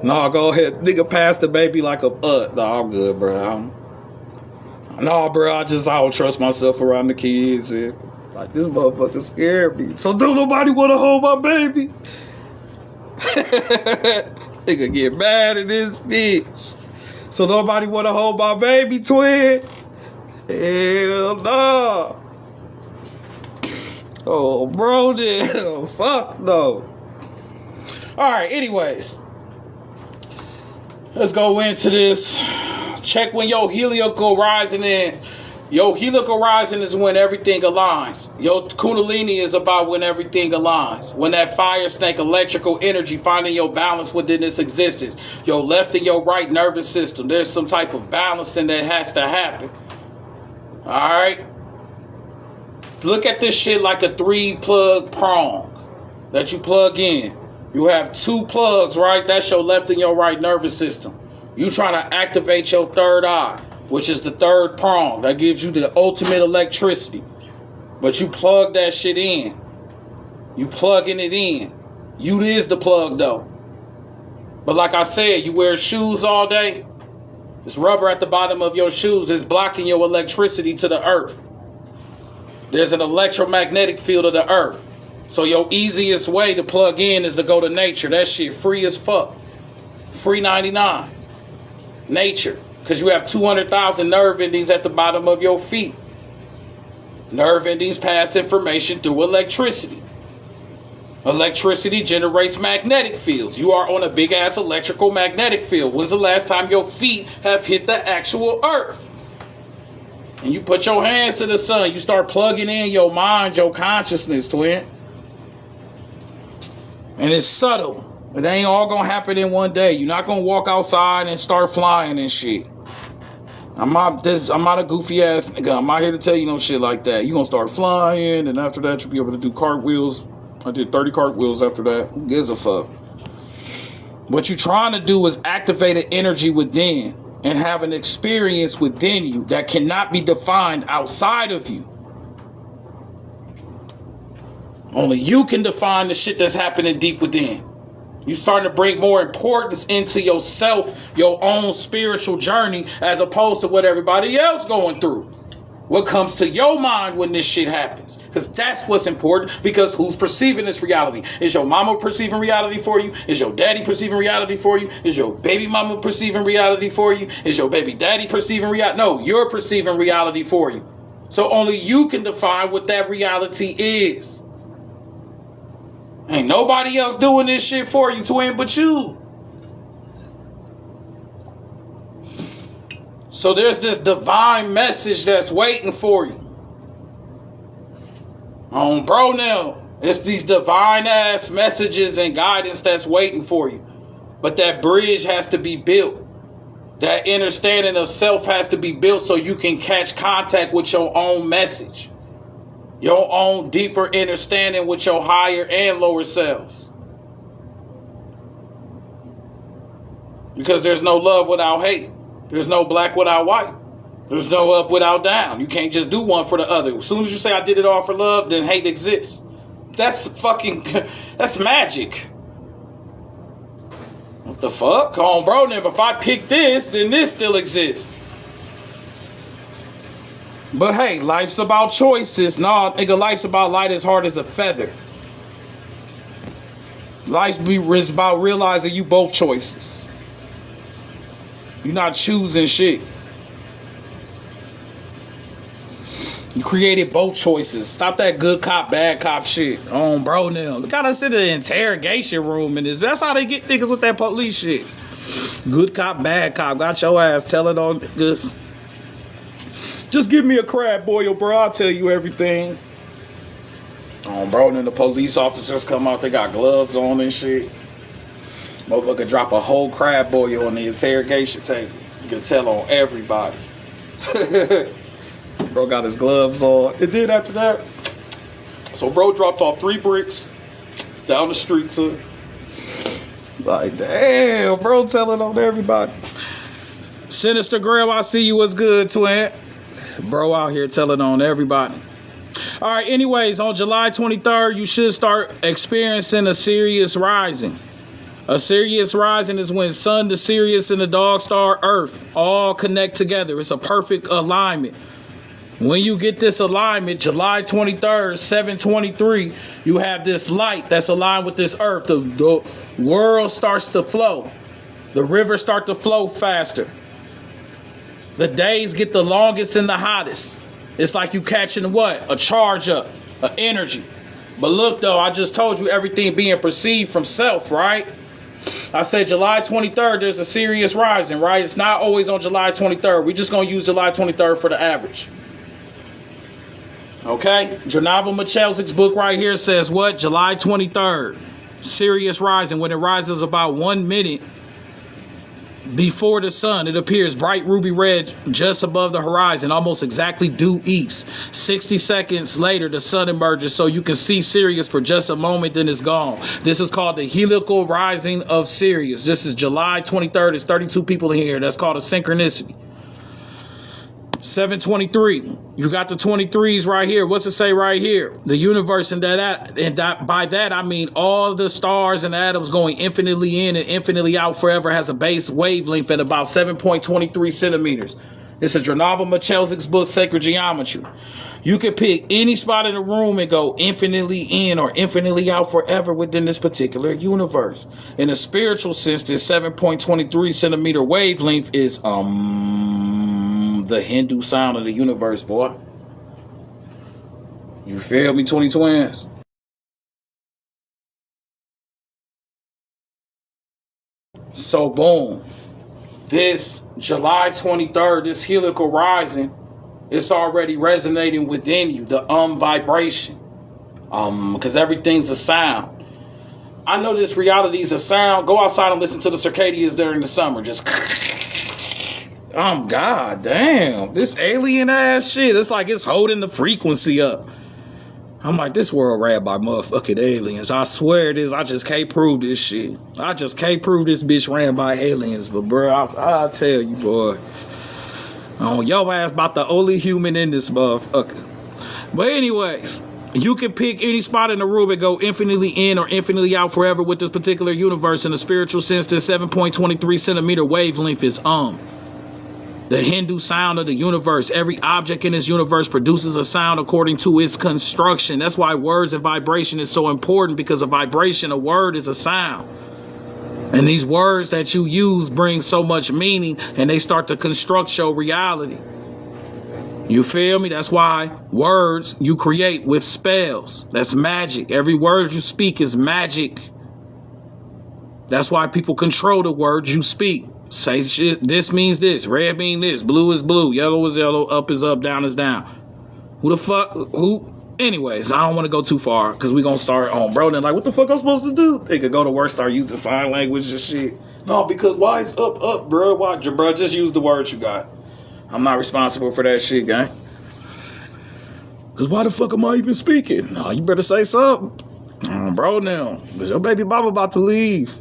No, go ahead. Nigga, pass the baby like a No, I'm good, bro. No, bro, I don't trust myself around the kids. And, like, this motherfucker scared me. So don't nobody want to hold my baby. Nigga get mad at this bitch. So nobody want to hold my baby, twin? Hell no. Oh, bro, damn. Fuck no. All right, anyways. Let's go into this. Check when your heliacal rising in. Your heliacal rising is when everything aligns. Your kundalini is about when everything aligns. When that fire snake electrical energy finding your balance within its existence. Your left and your right nervous system. There's some type of balancing that has to happen. Alright? Look at this shit like a 3-plug prong that you plug in. You have 2 plugs, right? That's your left and your right nervous system. You trying to activate your third eye, which is the third prong. That gives you the ultimate electricity. But you plug that shit in. You plugging it in. You is the plug, though. But like I said, you wear shoes all day. This rubber at the bottom of your shoes is blocking your electricity to the earth. There's an electromagnetic field of the earth. So your easiest way to plug in is to go to nature. That shit free as fuck. Free 99. Nature. Because you have 200,000 nerve endings at the bottom of your feet. Nerve endings pass information through electricity. Electricity generates magnetic fields. You are on a big ass electrical magnetic field. When's the last time your feet have hit the actual earth? And you put your hands to the sun. You start plugging in your mind, your consciousness, twin. And it's subtle. It ain't all gonna happen in one day. You're not gonna walk outside and start flying and shit. I'm not a goofy ass nigga. I'm not here to tell you no shit like that. You gonna start flying, and after that you'll be able to do cartwheels. I did 30 cartwheels after that. Who gives a fuck? What you're trying to do is activate an energy within and have an experience within you that cannot be defined outside of you. Only you can define the shit that's happening deep within. You're starting to bring more importance into yourself, your own spiritual journey, as opposed to what everybody else going through. What comes to your mind when this shit happens? Because that's what's important. Because who's perceiving this reality? Is your mama perceiving reality for you? Is your daddy perceiving reality for you? Is your baby mama perceiving reality for you? Is your baby daddy perceiving reality? No, you're perceiving reality for you. So only you can define what that reality is. Ain't nobody else doing this shit for you, twin, but you. So there's this divine message that's waiting for you. Bro, now, it's these divine ass messages and guidance that's waiting for you. But that bridge has to be built. That understanding of self has to be built so you can catch contact with your own message. Your own deeper understanding with your higher and lower selves. Because there's no love without hate. There's no black without white. There's no up without down. You can't just do one for the other. As soon as you say I did it all for love, then hate exists. That's magic. What the fuck? Come on, bro. Then if I pick this, then this still exists. But hey, life's about choices. Nah, nigga, life's about light as hard as a feather. Life's about realizing you both choices. You're not choosing shit. You created both choices. Stop that good cop, bad cop shit. Bro, now. Look how they sit in the interrogation room in this. That's how they get niggas with that police shit. Good cop, bad cop. Got your ass telling on this. Just give me a crab boil, bro. I'll tell you everything. Bro, then the police officers come out. They got gloves on and shit. Motherfucker drop a whole crab boil on the interrogation table. You can tell on everybody. Bro got his gloves on. And then after that, so bro dropped off 3 bricks down the street to. Like, damn, bro telling on everybody. Sinister Grill, I see you. What's good, twin? Bro out here telling on everybody. All right, anyways, on July 23rd, you should start experiencing a Sirius rising. A Sirius rising is when Sun, the Sirius, and the dog star Earth all connect together. It's a perfect alignment. When you get this alignment, July 23rd, 7:23, you have this light that's aligned with this Earth. The world starts to flow. The rivers start to flow faster. The days get the longest and the hottest. It's like you catching what? A charge up, an energy. But look though, I just told you everything being perceived from self, right? I said July 23rd, there's a Sirius rising, right? It's not always on July 23rd. We're just going to use July 23rd for the average. Okay? Janava Michelzik's book right here says what? July 23rd, Sirius rising. When it rises about 1 minute before the sun, it appears bright ruby red just above the horizon, almost exactly due east. 60 seconds later, the sun emerges so you can see Sirius for just a moment, then it's gone. This is called the heliacal rising of Sirius. This is July 23rd. There's 32 people in here. That's called a synchronicity. 7:23. You got the 23s right here. What's it say right here? The universe, and by that I mean all the stars and atoms going infinitely in and infinitely out forever, has a base wavelength at about 7.23 centimeters. This is Janava Michelzik's book, Sacred Geometry. You can pick any spot in the room and go infinitely in or infinitely out forever within this particular universe. In a spiritual sense, this 7.23 centimeter wavelength is the Hindu sound of the universe, boy. You feel me, 20 twins? So boom, this July 23rd, this heliacal rising, it's already resonating within you, the vibration, because everything's a sound. I know this reality is a sound. Go outside and listen to the circadians during the summer. Just god damn, this alien ass shit. It's like it's holding the frequency up. I'm like, this world ran by motherfucking aliens. I swear it is. I just can't prove this shit. I just can't prove this bitch ran by aliens. But bro, I'll tell you, boy. Your ass about the only human in this motherfucker. But anyways, you can pick any spot in the room and go infinitely in or infinitely out forever with this particular universe. In a spiritual sense, this 7.23 centimeter wavelength is the Hindu sound of the universe. Every object in this universe produces a sound according to its construction. That's why words and vibration is so important, because a vibration, a word, is a sound. And these words that you use bring so much meaning, and they start to construct your reality. You feel me? That's why words you create with spells. That's magic. Every word you speak is magic. That's why people control the words you speak. Say shit, this means this, red means this, blue is blue, yellow is yellow, up is up, down is down. Who the fuck, who? Anyways, I don't want to go too far because we're going to start on bro. Then like, what the fuck I'm supposed to do? They could go to work, start using sign language and shit. No, because why is up, bro? Why, bro? Just use the words you got. I'm not responsible for that shit, gang. Because why the fuck am I even speaking? No, you better say something. Bro, now. Because your baby mama about to leave.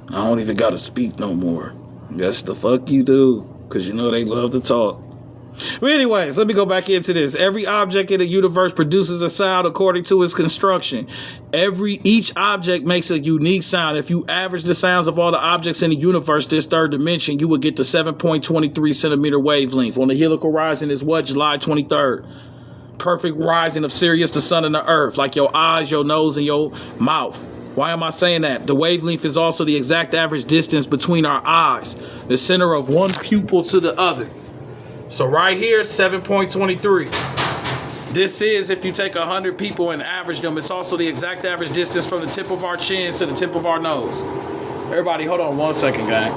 I don't even got to speak no more. Yes, the fuck you do. Because you know they love to talk. But anyways, let me go back into this. Every object in the universe produces a sound according to its construction. Each object makes a unique sound. If you average the sounds of all the objects in the universe, this third dimension, you would get the 7.23 centimeter wavelength. On the helical rising is what? July 23rd. Perfect rising of Sirius, the sun, and the earth, like your eyes, your nose, and your mouth. Why am I saying that? The wavelength is also the exact average distance between our eyes, the center of one pupil to the other. So right here, 7.23. This is, if you take 100 people and average them, it's also the exact average distance from the tip of our chins to the tip of our nose. Everybody, hold on 1 second, gang.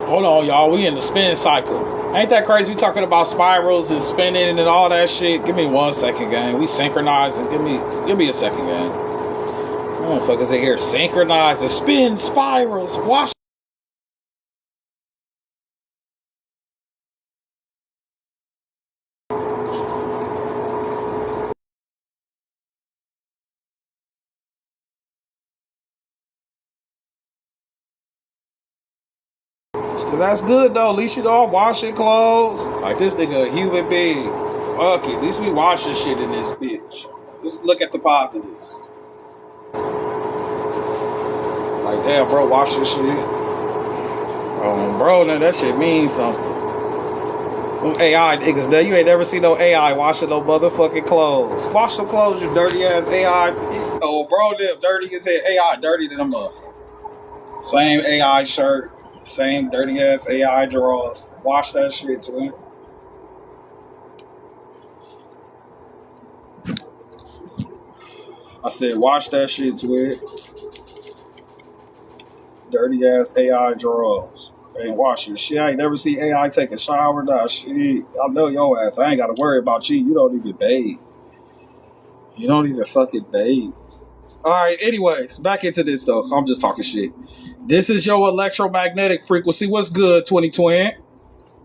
Hold on, y'all. We in the spin cycle. Ain't that crazy? We talking about spirals and spinning and all that shit. Give me 1 second, gang. We synchronizing. Give me a second, gang. Motherfuckers in here synchronize and spin spirals. Watch. That's good though. At least you don't wash your clothes. Like this nigga a human being. Fuck it. At least we wash this shit in this bitch. Let's look at the positives. Like damn, bro, wash this shit. Bro, now that shit means something. Them AI niggas, now you ain't never seen no AI washing no motherfucking clothes. Wash some clothes, you dirty ass AI. Oh, bro, them dirty as hell. AI dirty than a motherfucker. Same AI shirt. Same dirty ass AI drawers. Wash that shit, twin. I said, wash that shit, twin. Dirty ass AI drawers. Ain't washing shit. I ain't never see AI take a shower. Nah, shit. I know your ass. I ain't got to worry about you. You don't even bathe. You don't even fucking bathe. All right, anyways, back into this though. I'm just talking shit. This is your electromagnetic frequency. What's good, 2020?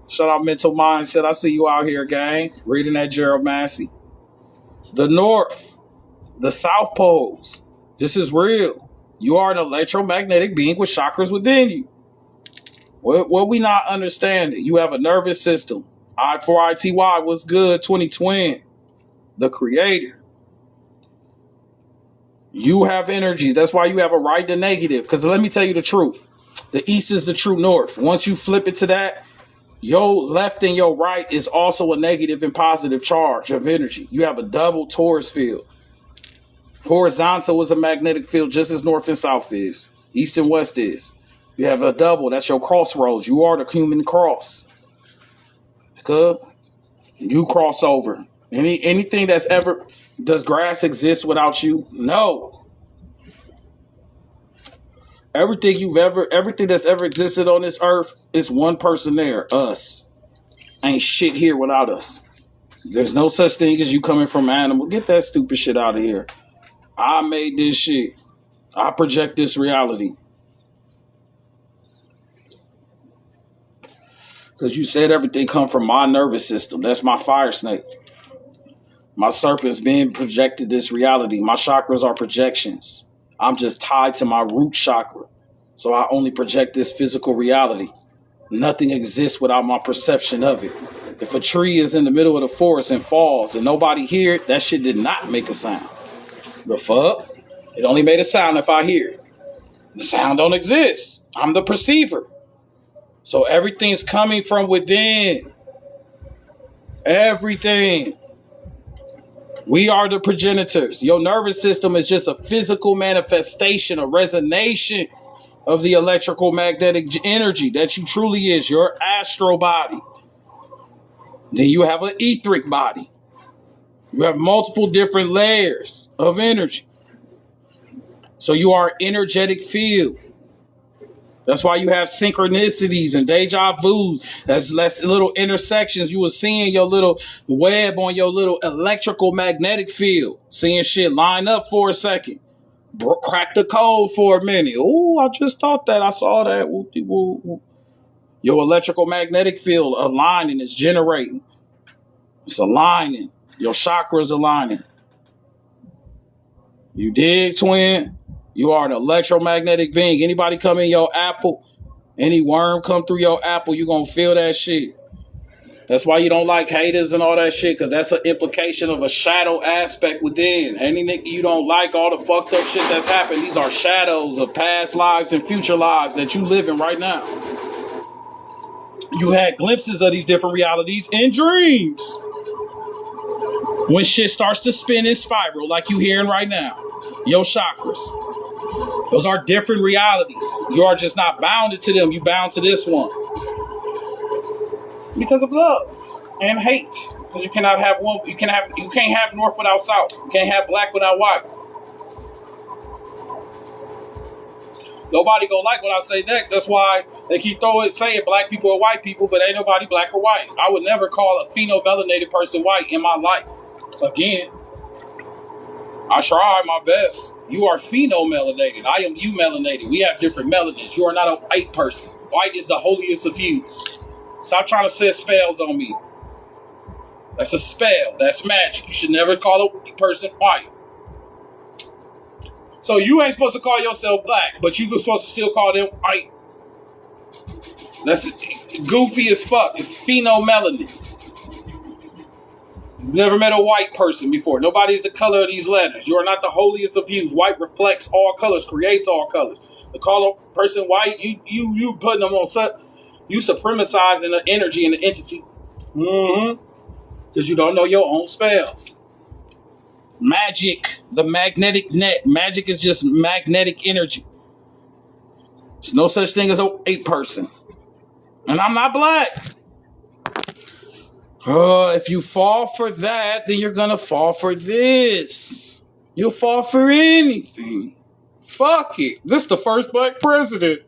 Shout out Mental Mindset. I see you out here, gang. Reading that Gerald Massey. The North, the South Poles. This is real. You are an electromagnetic being with chakras within you. What we not understanding? You have a nervous system. I4ITY, what's good, 2020? The creator. You have energy. That's why you have a right to negative. Because let me tell you the truth. The East is the true North. Once you flip it to that, your left and your right is also a negative and positive charge of energy. You have a double Taurus field. Horizontal is a magnetic field just as north and south is. East and west is. You have a double. That's your crossroads. You are the human cross. Good. You cross over. Anything that's ever... Does grass exist without you? No. Everything that's ever existed on this earth is one person there. Us. Ain't shit here without us. There's no such thing as you coming from animal. Get that stupid shit out of here. I made this shit. I project this reality. Because you said everything come from my nervous system. That's my fire snake. My serpent's being projected this reality. My chakras are projections. I'm just tied to my root chakra. So I only project this physical reality. Nothing exists without my perception of it. If a tree is in the middle of the forest and falls and nobody hear it, that shit did not make a sound. The fuck? It only made a sound if I hear it. The sound don't exist. I'm the perceiver. So everything's coming from within. Everything. We are the progenitors. Your nervous system is just a physical manifestation, a resonation of the electrical magnetic energy that you truly is, your astral body. Then you have an etheric body. You have multiple different layers of energy. So you are an energetic field. That's why you have synchronicities and deja vus. That's little intersections. You were seeing your little web on your little electrical magnetic field. Seeing shit line up for a second. Crack the code for a minute. Oh, I just thought that. I saw that. Your electrical magnetic field aligning is generating. It's aligning. Your chakras aligning. You dig, twin? You are an electromagnetic being. Anybody come in your apple, any worm come through your apple, you gonna feel that shit. That's why you don't like haters and all that shit, because that's an implication of a shadow aspect within. Any nigga you don't like, all the fucked up shit that's happened, these are shadows of past lives and future lives that you live in right now. You had glimpses of these different realities in dreams. When shit starts to spin and spiral like you hearing right now. Your chakras. Those are different realities. You are just not bounded to them. You bound to this one. Because of love and hate. Because you cannot have one. You can't have north without south. You can't have black without white. Nobody gonna like what I say next. That's why they keep saying black people are white people, but ain't nobody black or white. I would never call a phenomelanated person white in my life. Again, I try my best. You are phenomelanated. I am eumelanated. We have different melanins. You are not a white person. White is the holiest of hues. Stop trying to set spells on me. That's a spell. That's magic. You should never call a person white. So you ain't supposed to call yourself black, but you supposed to still call them white. That's goofy as fuck. It's phenomelanin. You've never met a white person before. Nobody's the color of these letters. You are not the holiest of hues. White reflects all colors, creates all colors. To call a person white, you putting them on you supremacizing the energy and the entity. Because you don't know your own spells. Magic, the magnetic net. Magic is just magnetic energy. There's no such thing as a white person. And I'm not black. If you fall for that, then you're going to fall for this. You'll fall for anything. Fuck it. This is the first black president.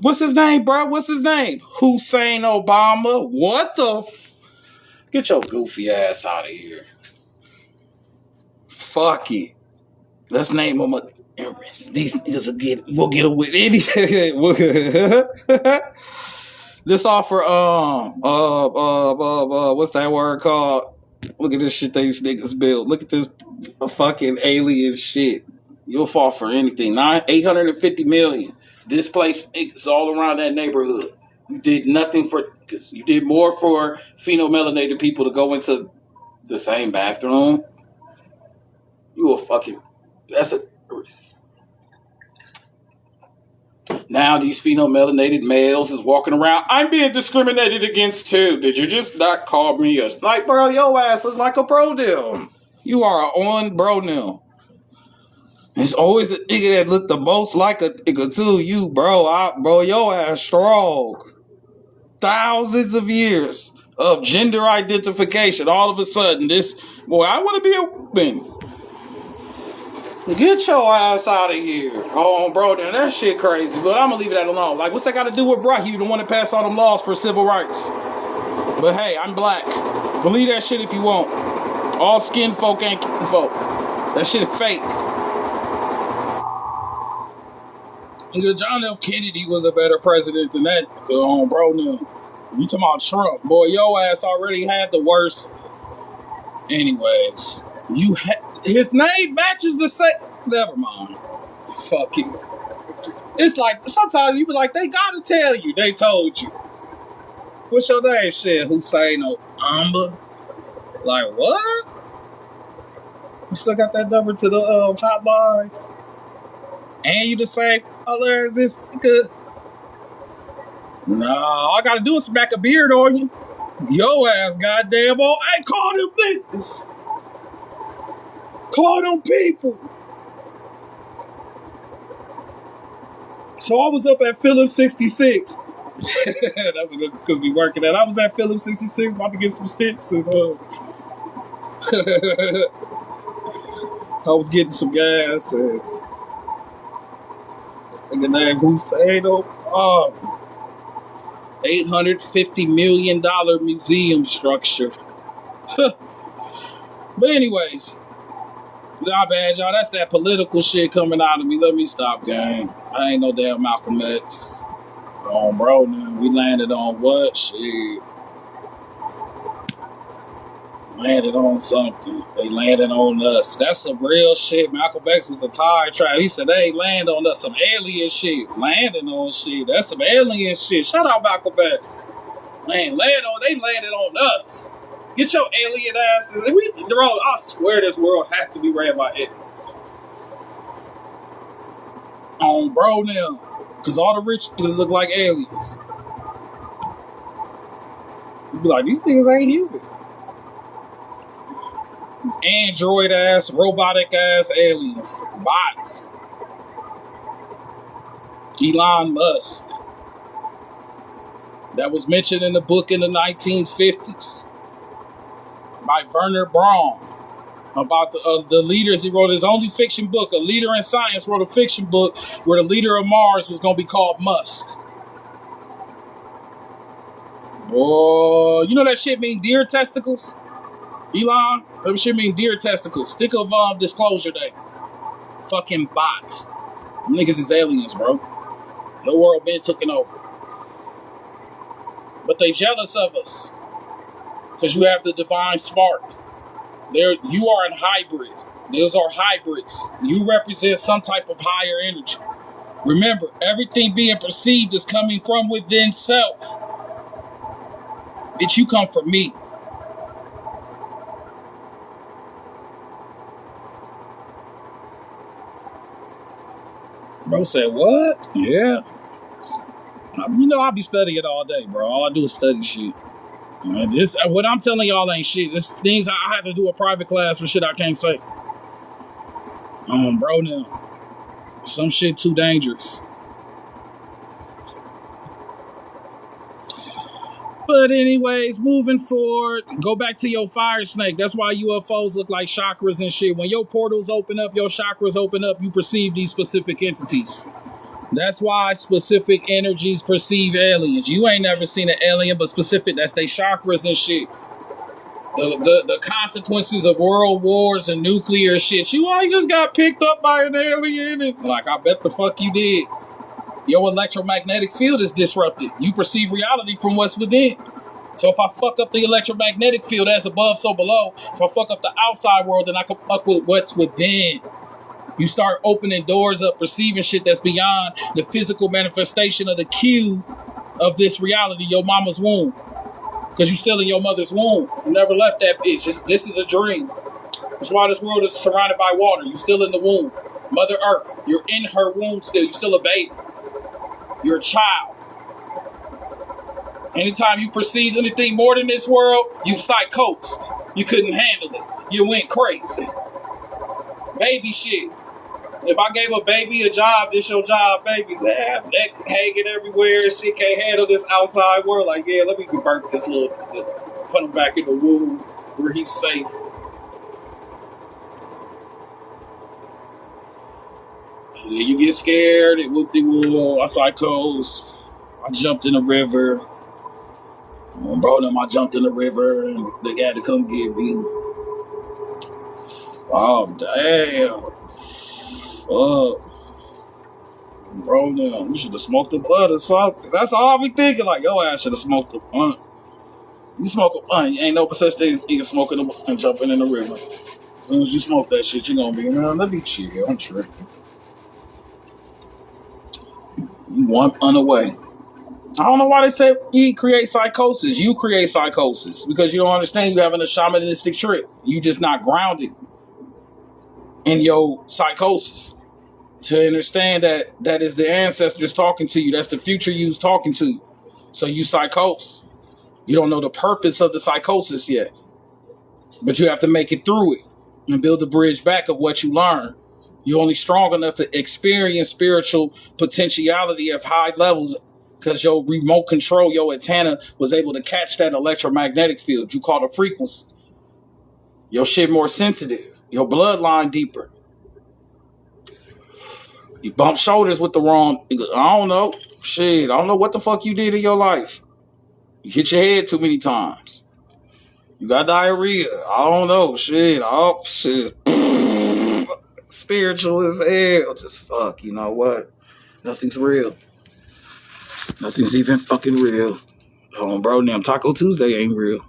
What's his name, bro? What's his name? Hussein Obama. What the Get your goofy ass out of here. Fuck it. Let's name him these niggas we'll get away with anything. This offer, what's that word called? Look at this shit these niggas build. Look at this fucking alien shit. You'll fall for anything. 850 million. Displaced niggas all around that neighborhood. You did nothing because you did more for phenomelanated people to go into the same bathroom. You a fucking, that's a risk. Now these phenomelanated males is walking around. I'm being discriminated against too. Did you just not call me a... Like, bro, your ass looks like a bro deal. You are on bro now. It's always the nigga that look the most like a nigga to you, bro. Bro, your ass strong. Thousands of years of gender identification. All of a sudden, this boy, I want to be a woman. Get your ass out of here. Oh, bro, then that shit crazy. But I'm gonna leave that alone. Like, what's that got to do with Brock? You the one that passed all them laws for civil rights. But hey, I'm black. Believe that shit if you want. All skin folk ain't kin folk. That shit is fake. John F. Kennedy was a better president than that. Bro, no. You talking about Trump. Boy, your ass already had the worst. Anyways. His name matches the same. Never mind. Fuck it. It's like, sometimes you be like, they gotta tell you. They told you. What's your name? Shit, Hussein or Amba? Like, what? You still got that number to the hotline? And you the same color as this nigga? Nah, all I gotta do is smack a beard on you. Yo ass goddamn all. Hey, call them niggas. Call them people. So I was up at Phillips 66. That's a good because we working at. I was at Phillips 66 about to get some sticks and I was getting some gas and nigga named Hussein $850 million museum structure. But anyways, not bad, y'all. That's that political shit coming out of me. Let me stop, gang. I ain't no damn Malcolm X. Bro, man. We landed on what? Shit. Landed on something. They landed on us. That's some real shit. Malcolm X was a tire trap. He said, they land on us. Some alien shit. Landing on shit. That's some alien shit. Shout out Malcolm X. Man, they landed on us. Get your alien asses. Bro, I swear this world has to be ran by aliens. Bro, now. Because all the rich niggas look like aliens. You be like, these niggas ain't human. Android ass, robotic ass aliens. Bots. Elon Musk. That was mentioned in the book in the 1950s. By Werner Braun. About the leaders. He wrote his only fiction book. A leader in science wrote a fiction book where the leader of Mars was going to be called Musk. Boy, you know that shit mean deer testicles? Elon? That shit mean deer testicles. Think of Disclosure Day. Fucking bots. Them niggas is aliens, bro. The world been taken over. But they jealous of us. Because you have the divine spark. You are a hybrid. Those are hybrids. You represent some type of higher energy. Remember, everything being perceived is coming from within self. Bitch, you come from me. Bro said, what? Yeah. You know, I be studying all day, bro. All I do is study shit. What I'm telling y'all ain't shit. This things I have to do a private class for shit I can't say. Bro, now. Some shit too dangerous. But anyways, moving forward, go back to your fire snake. That's why UFOs look like chakras and shit. When your portals open up, your chakras open up, you perceive these specific entities. That's why specific energies perceive aliens. You ain't never seen an alien, but specific, that's they chakras and shit. The consequences of world wars and nuclear shit. You all just got picked up by an alien. And, like, I bet the fuck you did. Your electromagnetic field is disrupted. You perceive reality from what's within. So if I fuck up the electromagnetic field as above, so below, if I fuck up the outside world, then I can fuck with what's within. You start opening doors up, perceiving shit that's beyond the physical manifestation of the cue of this reality, your mama's womb. Because you still in your mother's womb. You never left that bitch. This is a dream. That's why this world is surrounded by water. You still in the womb. Mother Earth, you're in her womb still. You're still a baby. You're a child. Anytime you perceive anything more than this world, you psychosed. You couldn't handle it. You went crazy. Baby shit. If I gave a baby a job, this your job, baby. Neck hanging everywhere. She can't handle this outside world. Like, yeah, let me convert this little, put him back in the womb where he's safe. Yeah, you get scared. It whoop-de-whoop. I psychos. I jumped in the river. Bro, them, I jumped in the river and they had to come get me. Oh, damn. Fuck. Bro, now, you should have smoked the blood or something. That's all I be thinking. Like, yo ass should have smoked the blunt. You smoke a blunt, ain't no such thing as either smoking a blunt and jumping in the river. As soon as you smoke that shit, you gonna be, man, let me chill. I'm tripping. You one unaway. I don't know why they say he create psychosis. You create psychosis because you don't understand you having a shamanistic trip. You just not grounded in your psychosis to understand that that is the ancestors talking to you. That's the future you's talking to you. So you psychose. You don't know the purpose of the psychosis yet, but you have to make it through it and build the bridge back of what you learn. You're only strong enough to experience spiritual potentiality of high levels because your remote control, your antenna, was able to catch that electromagnetic field. You call it a frequency. Your shit more sensitive. Your bloodline deeper. You bump shoulders with the wrong, I don't know. Shit, I don't know what the fuck you did in your life. You hit your head too many times. You got diarrhea. I don't know. Shit. Oh, shit. Spiritual as hell. Just fuck. You know what? Nothing's real. Nothing's even fucking real. Hold on, bro. Damn, Taco Tuesday ain't real.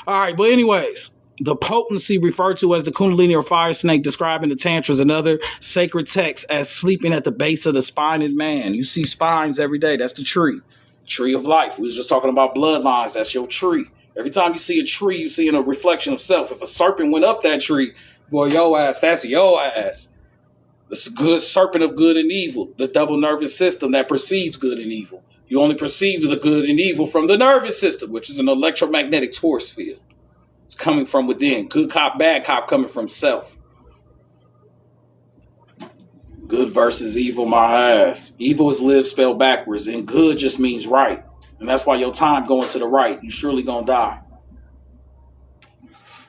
All right, but anyways, the potency referred to as the Kundalini or fire snake, describing the tantras and other sacred texts as sleeping at the base of the spine in man. You see spines every day. That's the tree. Tree of life. We was just talking about bloodlines. That's your tree. Every time you see a tree, you see a reflection of self. If a serpent went up that tree, boy, yo ass, that's your ass. It's a good serpent of good and evil. The double nervous system that perceives good and evil. You only perceive the good and evil from the nervous system, which is an electromagnetic force field. It's coming from within. Good cop, bad cop coming from self. Good versus evil, my ass. Evil is live spelled backwards, and good just means right. And that's why your time going to the right. You surely gonna die.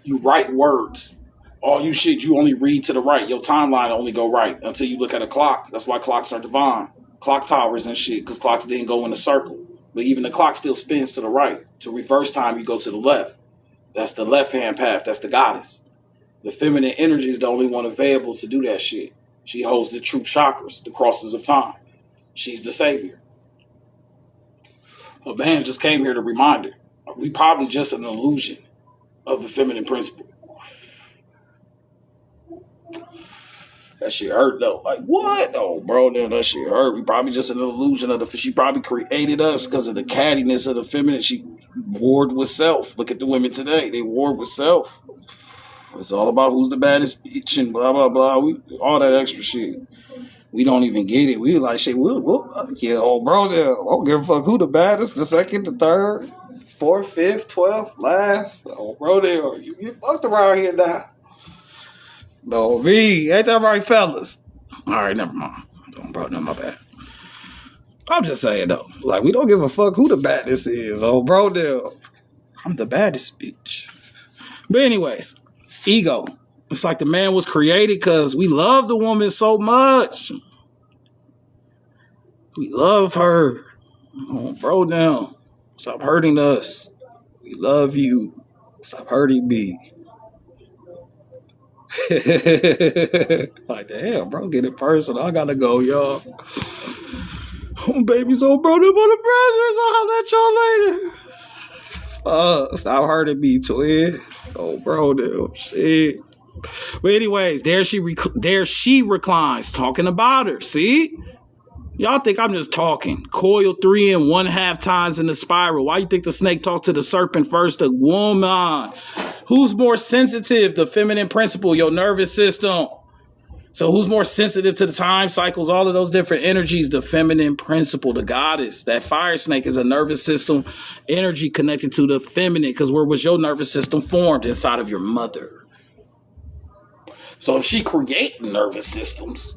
You write words. All you shit, you only read to the right. Your timeline only go right until you look at a clock. That's why clocks are divine. Clock towers and shit, because clocks didn't go in a circle. But even the clock still spins to the right. To reverse time, you go to the left. That's the left-hand path. That's the goddess. The feminine energy is the only one available to do that shit. She holds the true chakras, the crosses of time. She's the savior. A man just came here to remind her. We probably just an illusion of the feminine principle. That shit hurt though. Like, what? Oh, bro, then that shit hurt. We probably just an illusion of the... She probably created us because of the cattiness of the feminine. She warred with self. Look at the women today. They warred with self. It's all about who's the baddest bitch and blah, blah, blah. All that extra shit. We don't even get it. We like, shit, we'll yeah, oh, bro, there. I don't give a fuck who the baddest, the second, the third, fourth, fifth, 12th, last. Oh, bro, there. You get fucked around here now. No, me. Ain't that right, fellas? All right, never mind. Don't bro, no, my bad. I'm just saying, though. Like, we don't give a fuck who the baddest is. Oh, bro, there. I'm the baddest bitch. But anyways, ego. It's like the man was created because we love the woman so much. We love her. Oh, bro, now. Stop hurting us. We love you. Stop hurting me. Like, damn, bro, get it personal. I gotta go, y'all. Oh, baby's old bro, them other brothers. I'll let y'all later. Stop hurting me, twin. Oh, bro, damn shit. But anyways, there she reclines, talking about her. See? Y'all think I'm just talking. Coil 3 and 1/2 times in the spiral. Why you think the snake talked to the serpent first? The woman. Who's more sensitive? The feminine principle, your nervous system. So who's more sensitive to the time cycles, all of those different energies? The feminine principle, the goddess. That fire snake is a nervous system energy connected to the feminine, because where was your nervous system formed? Inside of your mother. So if she created nervous systems,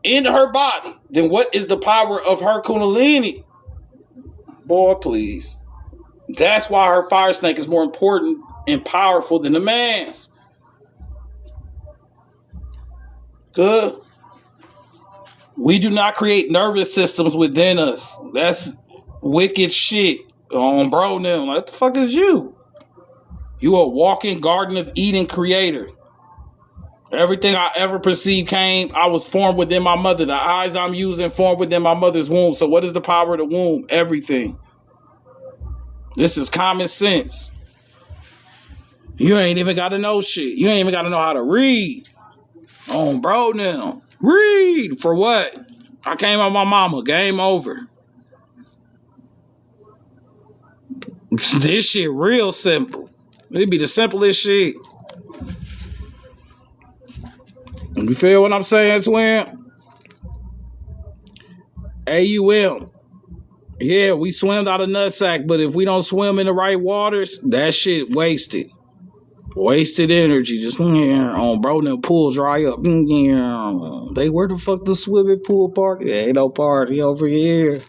in her body, then what is the power of her kundalini? Boy, please. That's why her fire snake is more important and powerful than the man's. Good. We do not create nervous systems within us. That's wicked shit. On bro now. What the fuck is you? You a walking Garden of Eden creator. Everything I ever perceived I was formed within my mother. The eyes I'm using formed within my mother's womb. So what is the power of the womb? Everything. This is common sense. You ain't even got to know shit. You ain't even got to know how to read. On bro now. Read for what? I came out my mama. Game over. This shit real simple. It'd be the simplest shit. You feel what I'm saying, twin? AUM. Yeah, we swim out of nutsack, but if we don't swim in the right waters, that shit wasted. Wasted energy. Just on bro, them pool dry up. They where the fuck the swimming pool party? Ain't no party over here.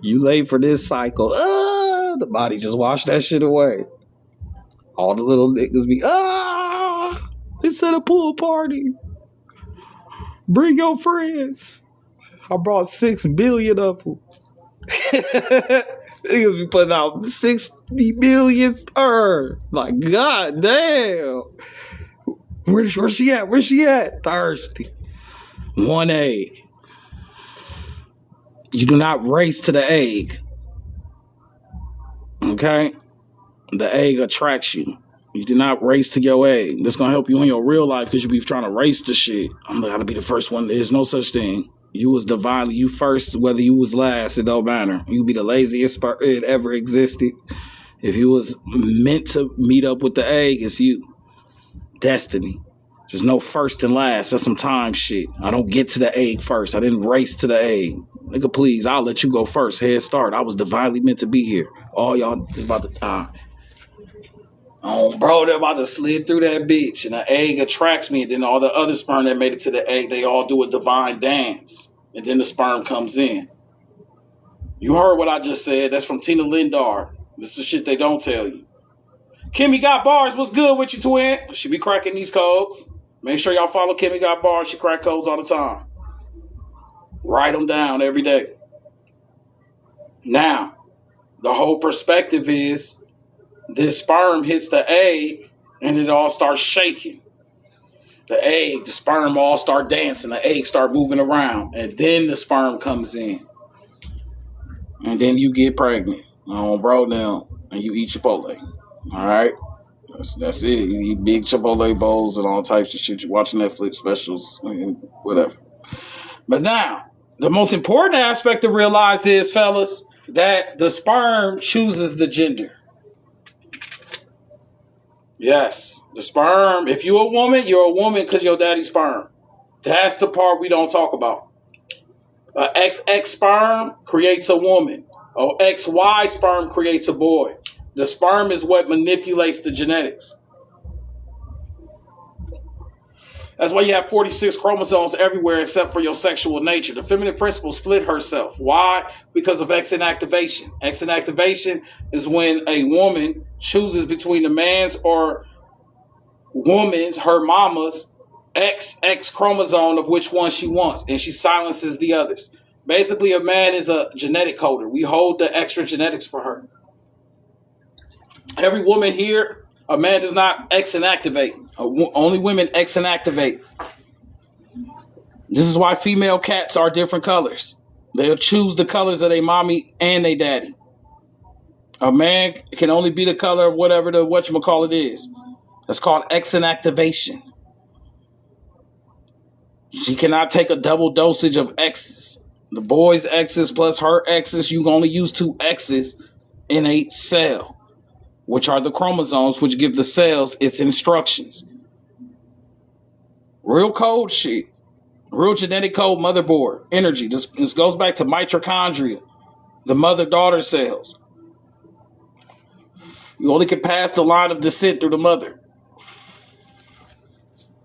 You late for this cycle. The body just washed that shit away. All the little niggas be it's at a pool party. Bring your friends. I brought 6 billion of them. Niggas be putting out 60 million per. Like, god damn. Where she at? Where she at? Thirsty. 1 egg. You do not race to the egg. Okay? The egg attracts you. You do not race to your egg. That's gonna help you in your real life because you be trying to race the shit. I'm gotta be the first one. There's no such thing. You was divinely, you first, whether you was last, it don't matter. You be the laziest sperm it ever existed. If you was meant to meet up with the egg, it's you. Destiny. There's no first and last. That's some time shit. I don't get to the egg first. I didn't race to the egg. Nigga, please, I'll let you go first. Head start. I was divinely meant to be here. All y'all is about to die. Oh, bro, they're about to slid through that bitch. And the egg attracts me. And then all the other sperm that made it to the egg, they all do a divine dance. And then the sperm comes in. You heard what I just said. That's from Tina Lindar. This is the shit they don't tell you. Kimmy Got Bars. What's good with you, twin? She be cracking these codes. Make sure y'all follow Kimmy Got Bars. She crack codes all the time. Write them down every day. Now, the whole perspective is this sperm hits the egg and it all starts shaking. The egg, the sperm all start dancing. The egg start moving around. And then the sperm comes in. And then you get pregnant. Bro, now. And you eat Chipotle. All right? That's it. You eat big Chipotle bowls and all types of shit. You watch Netflix specials. Whatever. But now, the most important aspect to realize is, fellas, that the sperm chooses the gender. Yes, the sperm. If you're a woman because your daddy's sperm. That's the part we don't talk about. XX sperm creates a woman. Or XY sperm creates a boy. The sperm is what manipulates the genetics. That's why you have 46 chromosomes everywhere except for your sexual nature. The feminine principle split herself. Why? Because of X inactivation. X inactivation is when a woman chooses between the man's or woman's, her mama's, XX chromosome of which one she wants. And she silences the others. Basically, a man is a genetic coder. We hold the extra genetics for her. Every woman here, a man does not X inactivate. Only women X inactivate. This is why female cats are different colors. They'll choose the colors of their mommy and their daddy. A man can only be the color of whatever the whatchamacallit is. That's called X inactivation. She cannot take a double dosage of X's. The boy's X's plus her X's, you can only use 2 X's in a cell, which are the chromosomes which give the cells its instructions. Real code shit. Real genetic code motherboard. Energy. This goes back to mitochondria. The mother-daughter cells. You only can pass the line of descent through the mother.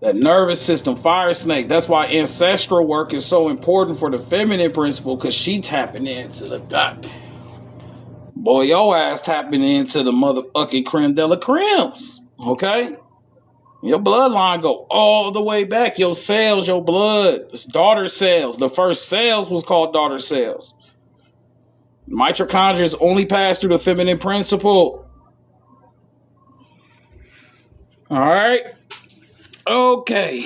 That nervous system, fire snake. That's why ancestral work is so important for the feminine principle, because she tapping into the gut. Boy, your ass tapping into the motherfucking creme de la cremes. Okay? Your bloodline go all the way back. Your cells, your blood. It's daughter cells. The first cells was called daughter cells. Mitochondria only pass through the feminine principle. All right. Okay.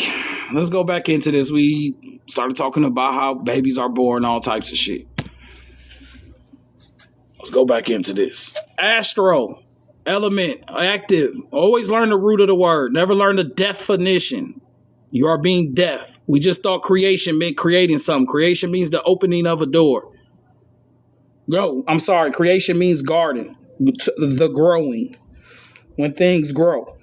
Let's go back into this. We started talking about how babies are born, all types of shit. Let's go back into this. Astro, element, active. Always learn the root of the word. Never learn the definition. You are being deaf. We just thought creation meant creating something. Creation means the opening of a door. Creation means garden, the growing, when things grow.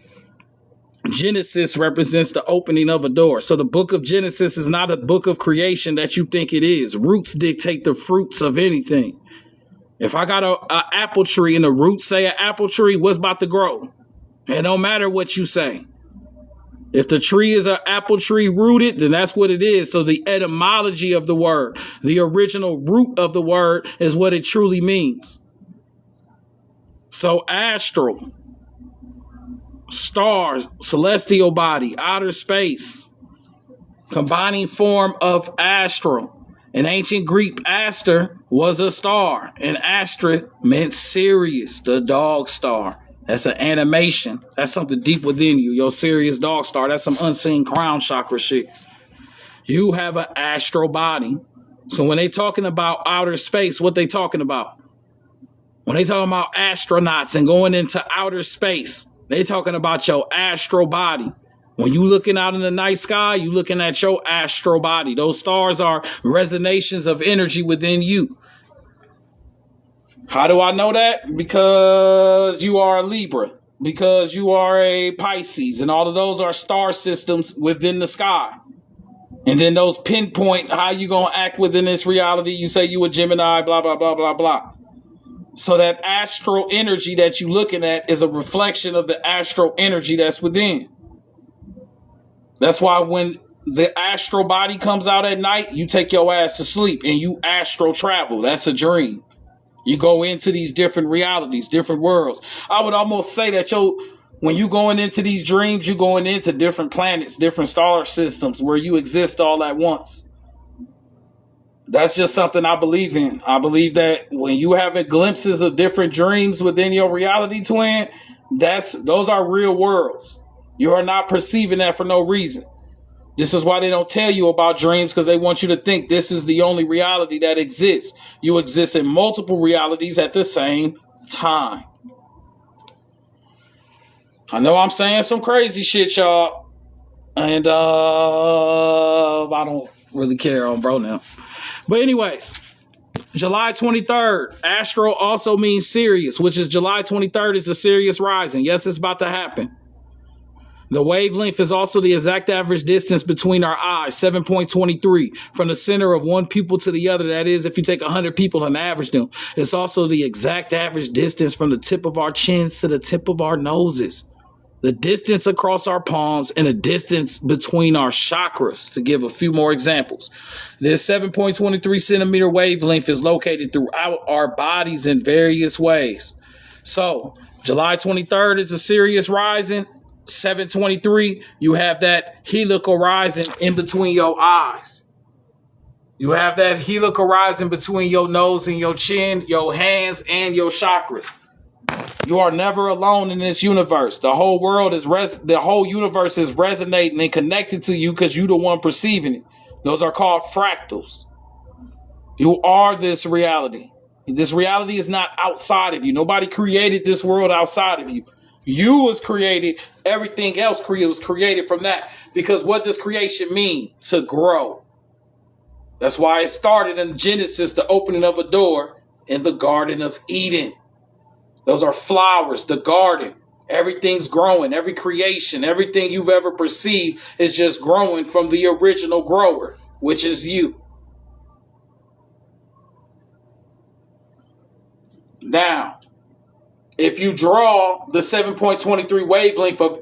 Genesis represents the opening of a door. So the book of Genesis is not a book of creation that you think it is. Roots dictate the fruits of anything. If I got a apple tree and the roots say an apple tree, what's about to grow? It don't matter what you say. If the tree is an apple tree rooted, then that's what it is. So the etymology of the word, the original root of the word, is what it truly means. So astral, stars, celestial body, outer space, combining form of astral. In ancient Greek, Aster was a star, and Astra meant Sirius, the dog star. That's an animation. That's something deep within you. Your Sirius dog star. That's some unseen crown chakra shit. You have an astral body. So when they talking about outer space, what they talking about? When they talking about astronauts and going into outer space, they talking about your astral body. When you looking out in the night sky, you looking at your astral body. Those stars are resonations of energy within you. How do I know that? Because you are a Libra. Because you are a Pisces. And all of those are star systems within the sky. And then those pinpoint how you going to act within this reality. You say you a Gemini, blah, blah, blah, blah, blah. So that astral energy that you looking at is a reflection of the astral energy that's within. That's why when the astral body comes out at night, you take your ass to sleep and you astral travel. That's a dream. You go into these different realities, different worlds. I would almost say that when you going into these dreams, you going into different planets, different star systems where you exist all at once. That's just something I believe in. I believe that when you having glimpses of different dreams within your reality twin, those are real worlds. You are not perceiving that for no reason. This is why they don't tell you about dreams, because they want you to think this is the only reality that exists. You exist in multiple realities at the same time. I know I'm saying some crazy shit, y'all. And I don't really care on bro now. But anyways, July 23rd, Astro also means Sirius, which is July 23rd is the Sirius rising. Yes, it's about to happen. The wavelength is also the exact average distance between our eyes, 7.23, from the center of one pupil to the other. That is, if you take 100 people and average them. It's also the exact average distance from the tip of our chins to the tip of our noses. The distance across our palms and the distance between our chakras, to give a few more examples. This 7.23 centimeter wavelength is located throughout our bodies in various ways. So, July 23rd is a Sirius rising. 723, you have that helical horizon in between your eyes. You have that helical horizon between your nose and your chin, your hands, and your chakras. You are never alone in this universe. The whole world is the whole universe is resonating and connected to you because you're the one perceiving it. Those are called fractals. You are this reality. This reality is not outside of you. Nobody created this world outside of you. You was created. Everything else was created from that. Because what does creation mean? To grow. That's why it started in Genesis, the opening of a door in the Garden of Eden. Those are flowers, the garden. Everything's growing. Every creation, everything you've ever perceived is just growing from the original grower, which is you. Now, if you draw the 7.23 wavelength of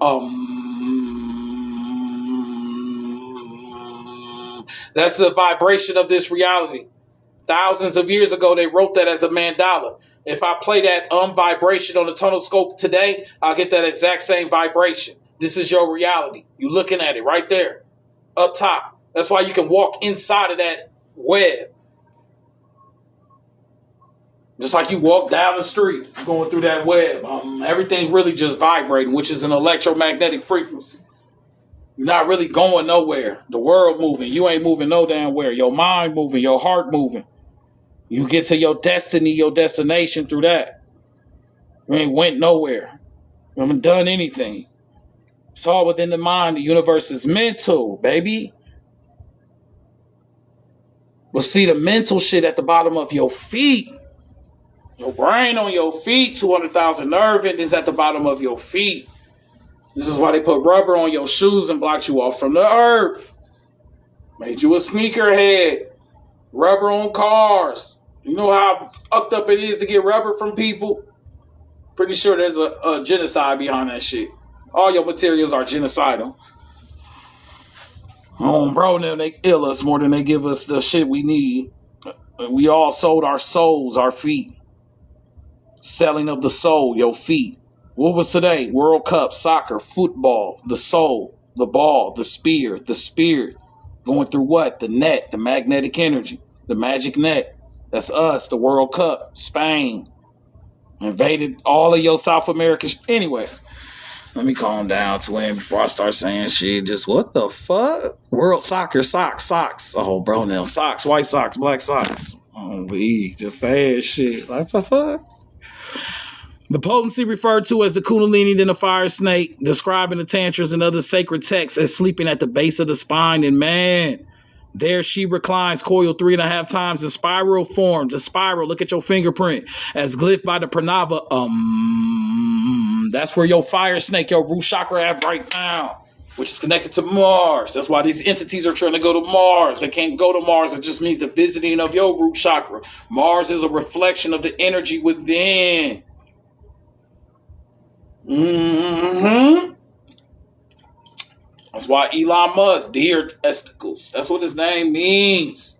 That's the vibration of this reality. Thousands of years ago, they wrote that as a mandala. If I play that vibration on the tonal scope today, I'll get that exact same vibration. This is your reality. You're looking at it right there, up top. That's why you can walk inside of that web. Just like you walk down the street, going through that web. Everything really just vibrating, which is an electromagnetic frequency. You're not really going nowhere. The world moving. You ain't moving no damn where. Your mind moving, your heart moving. You get to your destiny, your destination through that. You ain't went nowhere. You haven't done anything. It's all within the mind. The universe is mental, baby. But see the mental shit at the bottom of your feet. Your brain on your feet, 200,000 nerve endings at the bottom of your feet. This is why they put rubber on your shoes and blocked you off from the earth. Made you a sneakerhead. Rubber on cars. You know how fucked up it is to get rubber from people? Pretty sure there's a genocide behind that shit. All your materials are genocidal. Oh, bro, now they kill us more than they give us the shit we need. We all sold our souls, our feet. Selling of the soul, your feet. What was today? World Cup, soccer, football, the soul, the ball, the spear, the spirit. Going through what? The net, the magnetic energy, the magic net. That's us, the World Cup, Spain. Invaded all of your South American. Anyways, let me calm down to him before I start saying shit. Just what the fuck? World soccer, socks. Oh, bro, now socks, white socks, black socks. Oh, we just saying shit. Like the fuck? The potency referred to as the Kundalini, then the fire snake, describing the tantras and other sacred texts as sleeping at the base of the spine. And man, there she reclines, coiled 3.5 times in spiral form. The spiral, look at your fingerprint, as glyphed by the pranava. That's where your fire snake, your root chakra at right now, which is connected to Mars. That's why these entities are trying to go to Mars. They can't go to Mars. It just means the visiting of your root chakra. Mars is a reflection of the energy within. That's why Elon Musk, deer testicles. That's what his name means.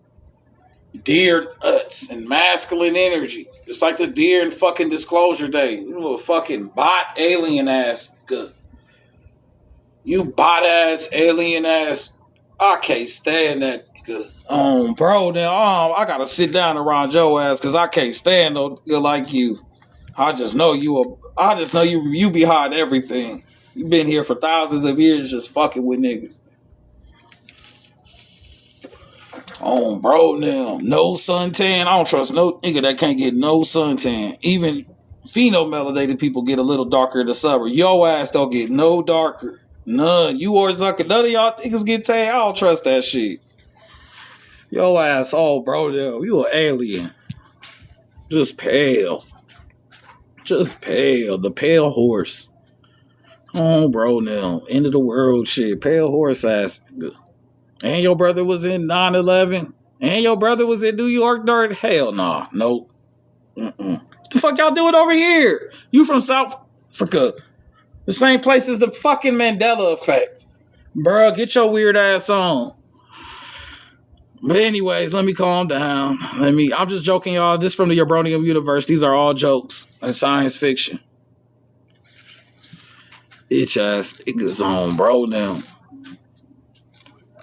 Deer nuts and masculine energy. Just like the deer in fucking Disclosure Day. You little fucking bot alien ass. Good. You bot ass alien ass. I can't stand that. Good. Bro, now I gotta sit down around your ass because I can't stand no nigga like you. I just know you behind everything. You've been here for thousands of years just fucking with niggas. Bro, now. No suntan. I don't trust no nigga that can't get no suntan. Even phenomelanated people get a little darker in the summer. Your ass don't get no darker. None. You or Zucker. None of y'all niggas get tan. I don't trust that shit. Your ass, bro, now. You an alien. Just pale. Just pale. The pale horse. Bro, now. End of the world shit. Pale horse ass. And your brother was in 9/11. And your brother was in New York during. Hell nah. Nope. What the fuck y'all doing over here? You from South Africa. The same place as the fucking Mandela effect. Bruh, get your weird ass on. But anyways, let me calm down. I'm just joking, y'all. This from the Uranium universe. These are all jokes and science fiction. Bitch ass niggas on, bro, now.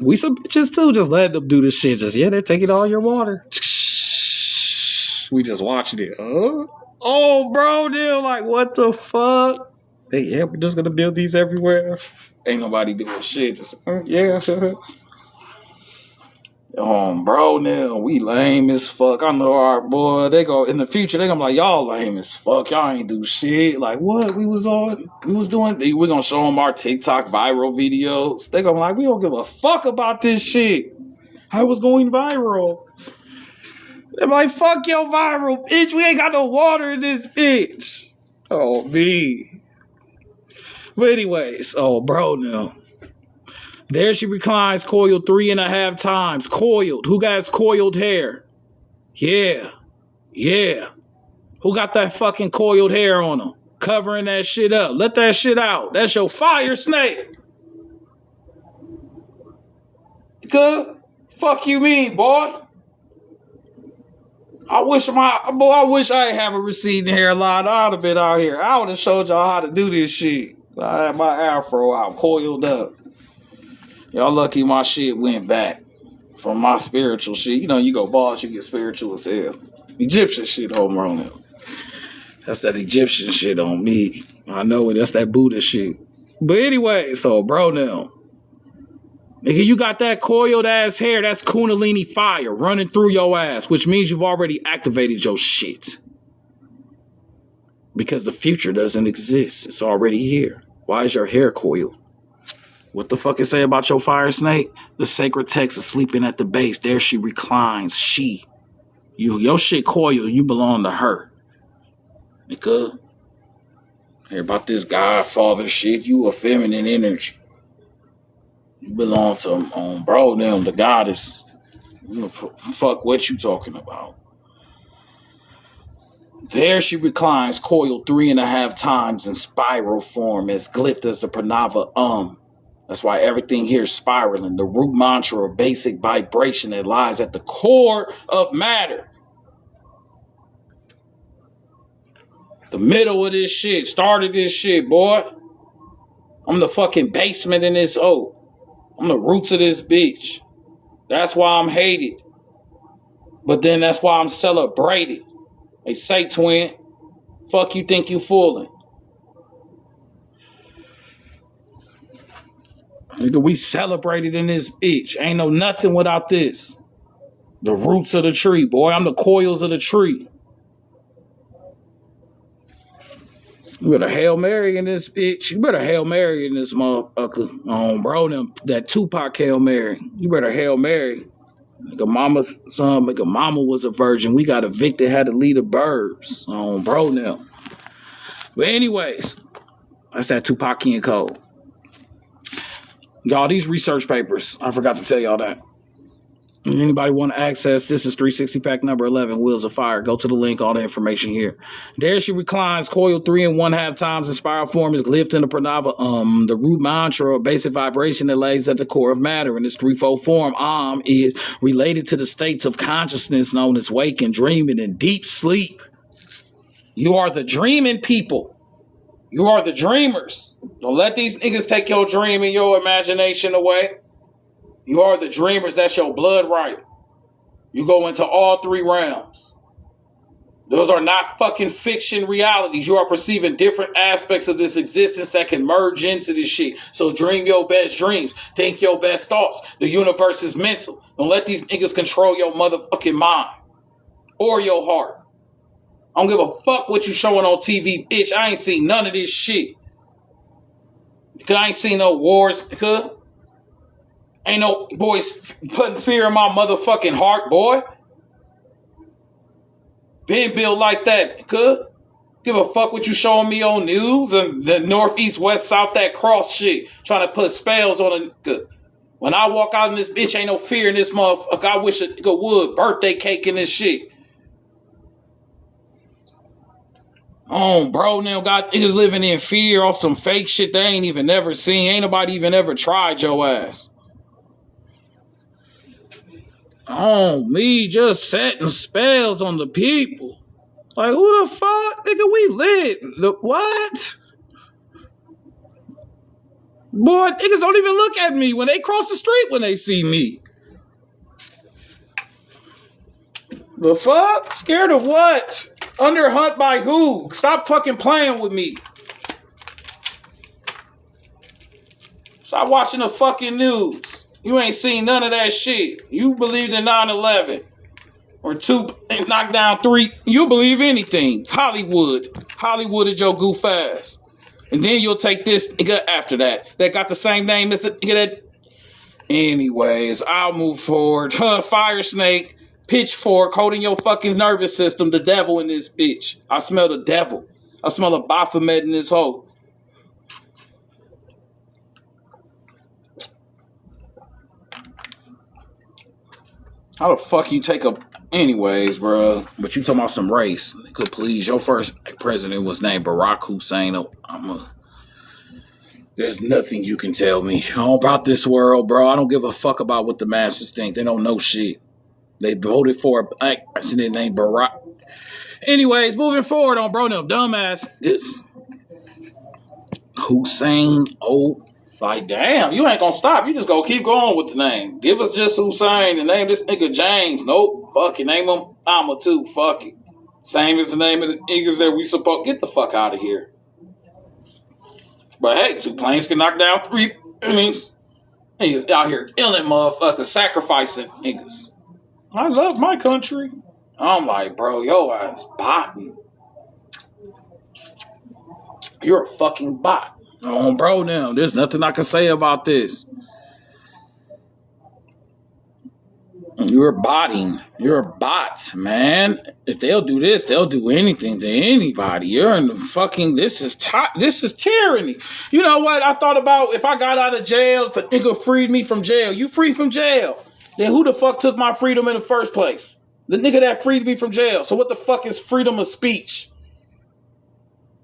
We some bitches too. Just let them do this shit. They're taking all your water. We just watched it. Oh, bro, dude, like, what the fuck? Hey, we're just gonna build these everywhere. Ain't nobody doing shit. Just, yeah. Bro, now we lame as fuck. I know our boy. They go in the future. They gonna be like, y'all lame as fuck. Y'all ain't do shit. Like what? We was doing. We gonna show them our TikTok viral videos. They gonna be like, we don't give a fuck about this shit. I was going viral. They're like, fuck your viral, bitch. We ain't got no water in this bitch. Oh me. But anyways, bro, now. There she reclines, coiled 3.5 times. Coiled. Who got coiled hair? Yeah. Who got that fucking coiled hair on them? Covering that shit up. Let that shit out. That's your fire snake. Good. Fuck you mean, boy? I wish I ain't have a receding hairline. I'd have been out here. I would have showed y'all how to do this shit. I had my afro out, coiled up. Y'all lucky my shit went back from my spiritual shit. You know, you go bald, you get spiritual as hell. Egyptian shit on Ronan. That's that Egyptian shit on me. I know it. That's that Buddha shit. But anyway, so bro now. Nigga, you got that coiled ass hair. That's Kundalini fire running through your ass, which means you've already activated your shit. Because the future doesn't exist. It's already here. Why is your hair coiled? What the fuck it say about your fire snake? The sacred text is sleeping at the base. There she reclines. She. Your shit coiled. You belong to her. Nigga. Hear about this Godfather shit. You a feminine energy. You belong to bro them, the goddess. You know, fuck what you talking about. There she reclines, coiled 3.5 times in spiral form, as glyphed as the pranava That's why everything here is spiraling. The root mantra or basic vibration that lies at the core of matter. The middle of this shit, started this shit, boy. I'm the fucking basement in this I'm the roots of this bitch. That's why I'm hated. But then that's why I'm celebrated. They say, twin, fuck you think you fooling. Nigga, we celebrated in this bitch. Ain't no nothing without this. The roots of the tree, boy. I'm the coils of the tree. You better Hail Mary in this bitch. You better Hail Mary in this motherfucker. Bro, that Tupac Hail Mary. You better Hail Mary. Nigga mama's son, nigga mama was a virgin. We got evicted, had to lead the burbs. Bro now. But anyways, that's that Tupacian code. Y'all, these research papers, I forgot to tell y'all that. Anybody want to access, this is 360 pack number 11, Wheels of Fire. Go to the link, all the information here. There she reclines, coiled 3.5 times in spiral form, is glyphed in the pranava the root mantra or basic vibration that lays at the core of matter. In this threefold form, is related to the states of consciousness known as waking, dreaming, and deep sleep. You are the dreaming people. You are the dreamers. Don't let these niggas take your dream and your imagination away. You are the dreamers. That's your blood right. You go into all three realms. Those are not fucking fiction realities. You are perceiving different aspects of this existence that can merge into this shit. So dream your best dreams. Think your best thoughts. The universe is mental. Don't let these niggas control your motherfucking mind. Or your heart. I don't give a fuck what you showing on TV, bitch. I ain't seen none of this shit. Because I ain't seen no wars, because ain't no boys putting fear in my motherfucking heart, boy. Been built like that, cuz. Give a fuck what you showing me on news and the northeast, west, south, that cross shit. Trying to put spells on a. When I walk out in this bitch, ain't no fear in this motherfucker. I wish a nigga would. Birthday cake in this shit. Bro, now got niggas living in fear off some fake shit they ain't even never seen. Ain't nobody even ever tried your ass. Me just setting spells on the people. Like, who the fuck? Nigga, we lit. What? Boy, niggas don't even look at me when they cross the street when they see me. The fuck? Scared of what? Under hunt by who? Stop fucking playing with me. Stop watching the fucking news. You ain't seen none of that shit. You believed in 9/11. Or 2 knock down 3. You believe anything. Hollywood. Hollywood is your goof ass. And then you'll take this nigga after that. That got the same name as the nigga that. Anyways, I'll move forward. Fire snake. Pitchfork holding your fucking nervous system. The devil in this bitch. I smell the devil. I smell a Baphomet in this hole. How the fuck you take a... Anyways, bro. But you talking about some race. Good please. Your first president was named Barack Hussein. There's nothing you can tell me about this world, bro. I don't give a fuck about what the masses think. They don't know shit. They voted for a black president named Barack. Anyways, moving forward on bro, them dumbass. This Hussein. Oh, like damn, you ain't gonna stop. You just gonna keep going with the name. Give us just Hussein and name this nigga James. Nope. Fuck it. Name him Amma too. Fuck it. Same as the name of the niggas that we support. Get the fuck out of here. But hey, 2 planes can knock down 3 enemies. Niggas out here killing motherfuckers, sacrificing niggas. I love my country. I'm like, bro, yo ass botting. You're a fucking bot. Oh, bro, now there's nothing I can say about this. You're botting. You're a bot, man. If they'll do this, they'll do anything to anybody. You're in the fucking. This is tyranny. You know what? I thought about if I got out of jail, if a nigga freed me from jail. You free from jail. Then who the fuck took my freedom in the first place? The nigga that freed me from jail. So what the fuck is freedom of speech?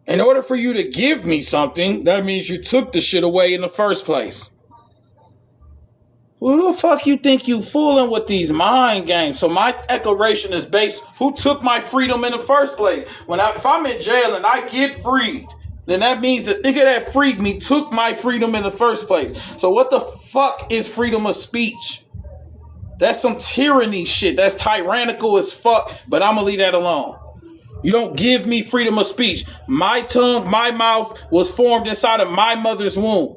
In order for you to give me something, that means you took the shit away in the first place. Who the fuck you think you fooling with these mind games? So my declaration is based, who took my freedom in the first place? If I'm in jail and I get freed, then that means the nigga that freed me took my freedom in the first place. So what the fuck is freedom of speech? That's some tyranny shit. That's tyrannical as fuck, but I'm gonna leave that alone. You don't give me freedom of speech. My tongue, my mouth was formed inside of my mother's womb.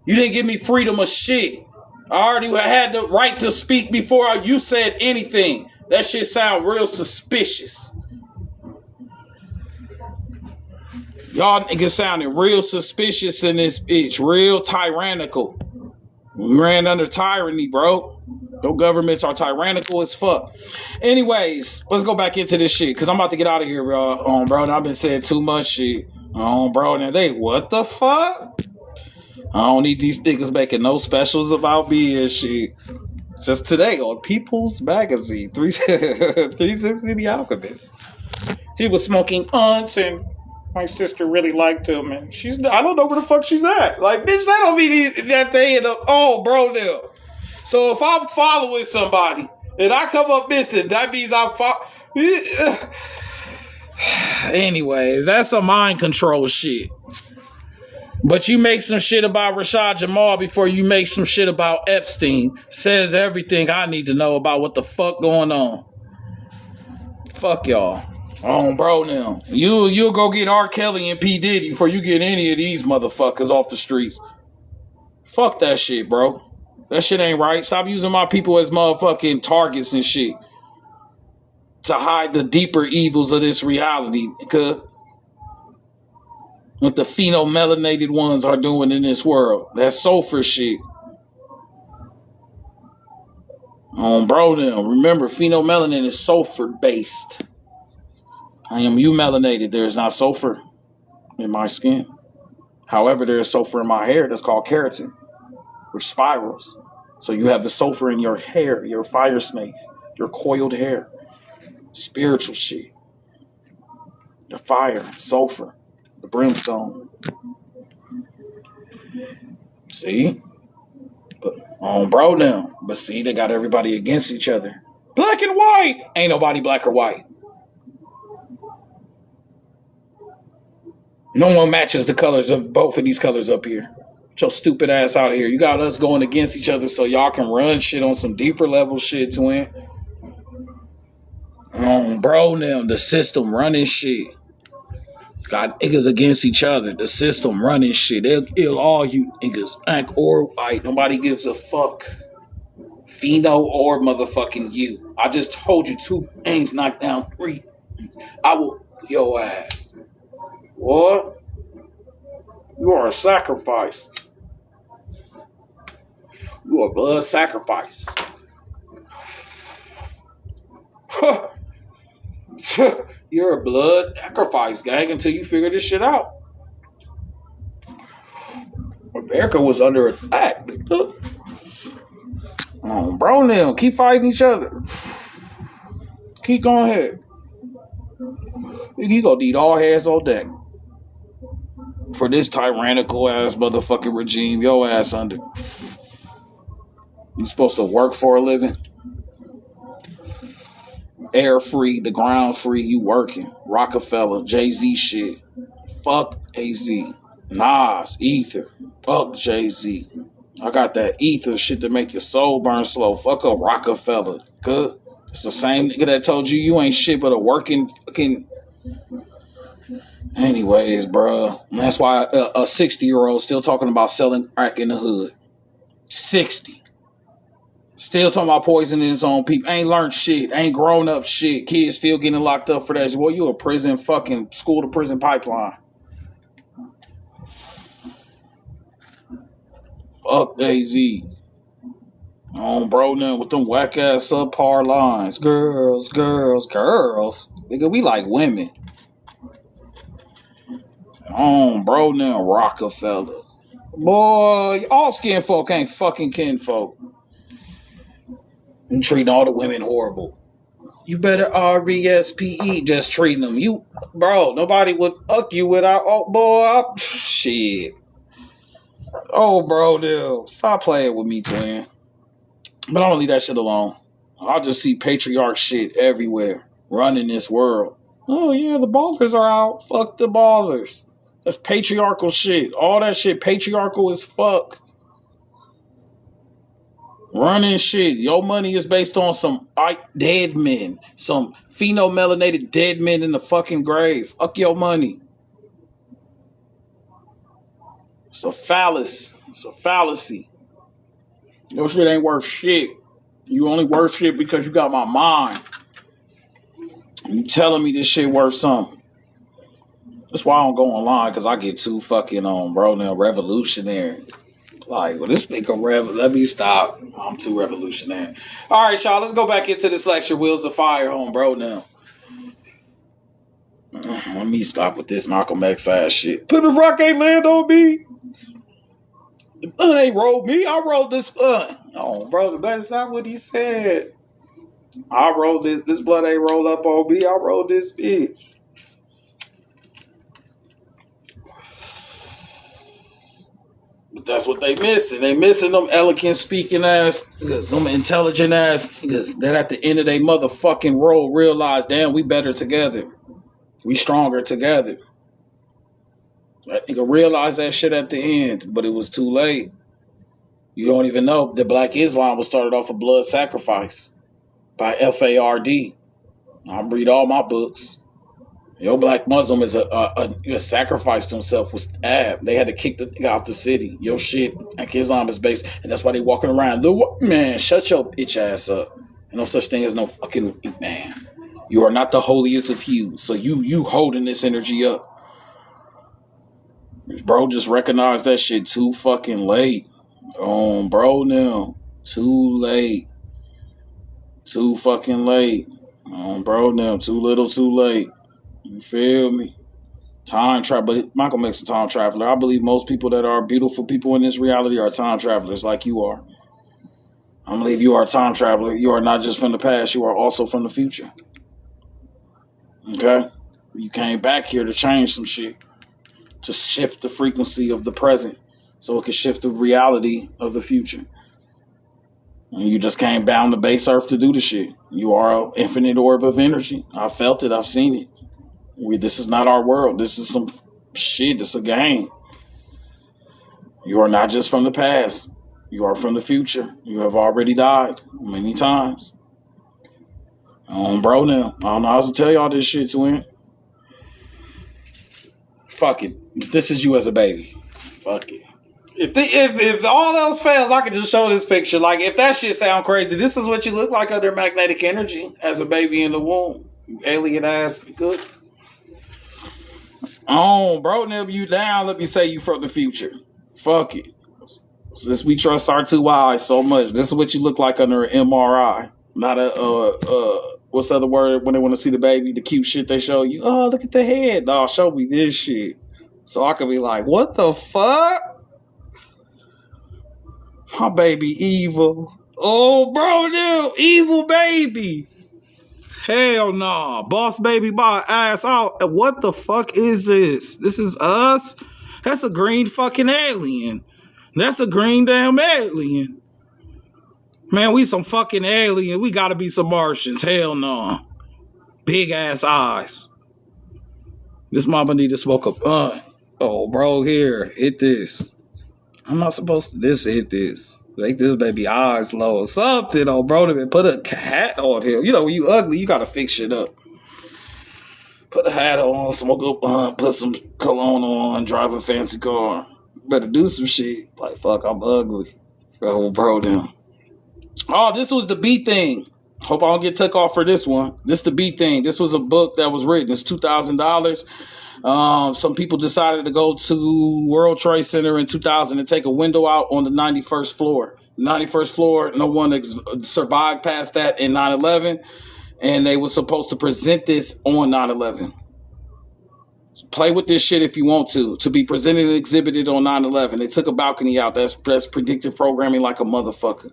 You didn't give me freedom of shit. I already had the right to speak before you said anything. That shit sound real suspicious. Y'all niggas sounding real suspicious in this bitch. Real tyrannical. We ran under tyranny, bro. Your governments are tyrannical as fuck. Anyways, let's go back into this shit, because I'm about to get out of here, bro. Bro, I've been saying too much shit. Bro, now what the fuck? I don't need these niggas making no specials about me and shit. Just today on People's Magazine, 360 The Alchemist. He was smoking unts and my sister really liked him and I don't know where the fuck she's at. Like, bitch, that don't mean that they end up, bro, now. So if I'm following somebody and I come up missing, that means I'm Anyways, that's some mind control shit. But you make some shit about Rashad Jamal before you make some shit about Epstein. Says everything I need to know about what the fuck going on. Fuck y'all. Bro, now. You'll go get R. Kelly and P. Diddy before you get any of these motherfuckers off the streets. Fuck that shit, bro. That shit ain't right. Stop using my people as motherfucking targets and shit. To hide the deeper evils of this reality. Because what the phenomelanated ones are doing in this world. That sulfur shit. Bro, now. Remember, phenomelanin is sulfur based. I am eumelanated. There is not sulfur in my skin. However, there is sulfur in my hair. That's called keratin, which spirals. So you have the sulfur in your hair, your fire snake, your coiled hair. Spiritual shit. The fire, sulfur, the brimstone. See? But, bro, now. But see, they got everybody against each other. Black and white. Ain't nobody black or white. No one matches the colors of both of these colors up here. Get your stupid ass out of here. You got us going against each other so y'all can run shit on some deeper level shit, twin. Bro, now the system running shit. Got niggas against each other. The system running shit. They'll kill all you niggas, black or white. Nobody gives a fuck. Pheno or motherfucking you. I just told you 2 things, knocked down 3. I will your ass. What? You are a sacrifice. You are a blood sacrifice. You're a blood sacrifice, gang, until you figure this shit out. America was under attack. Bro, now, keep fighting each other. Keep going ahead. You gonna need all hands on deck. for this tyrannical ass motherfucking regime, your ass under. You supposed to work for a living? Air free, the ground free, you working. Rockefeller, Jay-Z shit. Fuck AZ. Nas, Ether. Fuck Jay-Z. I got that ether shit to make your soul burn slow. Fuck a Rockefeller. Good. It's the same nigga that told you you ain't shit but a working fucking. Anyways, bro. That's why a 60-year-old still talking about selling crack in the hood. 60. Still talking about poisoning his own people. Ain't learned shit. Ain't grown up shit. Kids still getting locked up for that. Well, you a prison fucking school to prison pipeline. Fuck AZ. Bro, now with them whack ass subpar lines. Girls. Nigga, we like women. Bro, now Rockefeller. Boy, all skin folk ain't fucking kinfolk. And treating all the women horrible. You better RESPE just treating them. You, bro, nobody would fuck you without, shit. Oh, bro, dude, stop playing with me, twin. But I'm gonna leave that shit alone. I'll just see patriarch shit everywhere, running this world. Oh, yeah, the ballers are out. Fuck the ballers. That's patriarchal shit. All that shit patriarchal as fuck. Running shit. Your money is based on some dead men. Some phenomelanated dead men in the fucking grave. Fuck your money. It's a fallacy. It's a fallacy. Your shit ain't worth shit. You only worth shit because you got my mind. You telling me this shit worth something. That's why I don't go online, because I get too fucking revolutionary. Like, well, this nigga let me stop. I'm too revolutionary. All right, y'all, let's go back into this lecture. Wheels of Fire, bro, now. Let me stop with this Malcolm X ass shit. Put the rock ain't land on me. The blunt ain't rolled me. I rolled this blunt. Oh, bro, that's not what he said. I rolled this. This blunt ain't roll up on me. I rolled this bitch. But that's what they missing. They missing them elegant speaking ass niggas, them intelligent ass niggas that at the end of their motherfucking role realize, damn, we better together. We stronger together. That nigga realized that shit at the end, but it was too late. You don't even know that Black Islam was started off a blood sacrifice by FARD. I read all my books. Your black Muslim is a sacrificed himself with Ab. They had to kick the nigga out the city. Your shit, like Islam is based, and that's why they walking around. Man, shut your bitch ass up. No such thing as no fucking man. You are not the holiest of hues. So you holding this energy up. Bro, just recognize that shit too fucking late. Bro, now. Too late. Too fucking late. Bro, now. Too little, too late. You feel me? Time travel. But Michael makes a time traveler. I believe most people that are beautiful people in this reality are time travelers like you are. I believe you are a time traveler. You are not just from the past. You are also from the future. Okay? You came back here to change some shit. To shift the frequency of the present. So it can shift the reality of the future. And you just came down to base earth to do the shit. You are an infinite orb of energy. I felt it. I've seen it. This is not our world. This is some shit. It's a game. You are not just from the past. You are from the future. You have already died many times. Bro, now. I don't know how to tell y'all this shit, twin. Fuck it. This is you as a baby. Fuck it. If all else fails, I can just show this picture. Like, if that shit sound crazy, this is what you look like under magnetic energy as a baby in the womb. You alien ass. Good. Bro, nib you down. Let me say you from the future. Fuck it. Since we trust our two eyes so much, this is what you look like under an MRI. Not what's the other word when they want to see the baby? The cute shit they show you. Oh, look at the head. No, show me this shit. So I could be like, what the fuck? My baby evil. Oh, bro, dude. Evil baby. Hell nah. Boss baby, my ass out. What the fuck is this? This is us? That's a green fucking alien. That's a green damn alien. Man, we some fucking alien. We gotta be some Martians. Hell no. Big ass eyes. This mama need to smoke a blunt. Oh, bro, here. Hit this. I'm not supposed to hit this. Make this baby eyes low or something. Oh, bro, put a hat on him. You know, when you ugly, you gotta fix shit up. Put a hat on, smoke a blunt, put some cologne on, drive a fancy car. Better do some shit. Like, fuck, I'm ugly. Oh, bro, them. Oh, this was the B thing. Hope I don't get took off for this one. This the B thing. This was a book that was written. It's $2,000. Some people decided to go to World Trade Center in 2000 and take a window out on the 91st floor. 91st floor, no one survived past that in 9/11. And they were supposed to present this on 9/11. Play with this shit if you want to be presented and exhibited on 9/11. They took a balcony out. That's predictive programming like a motherfucker.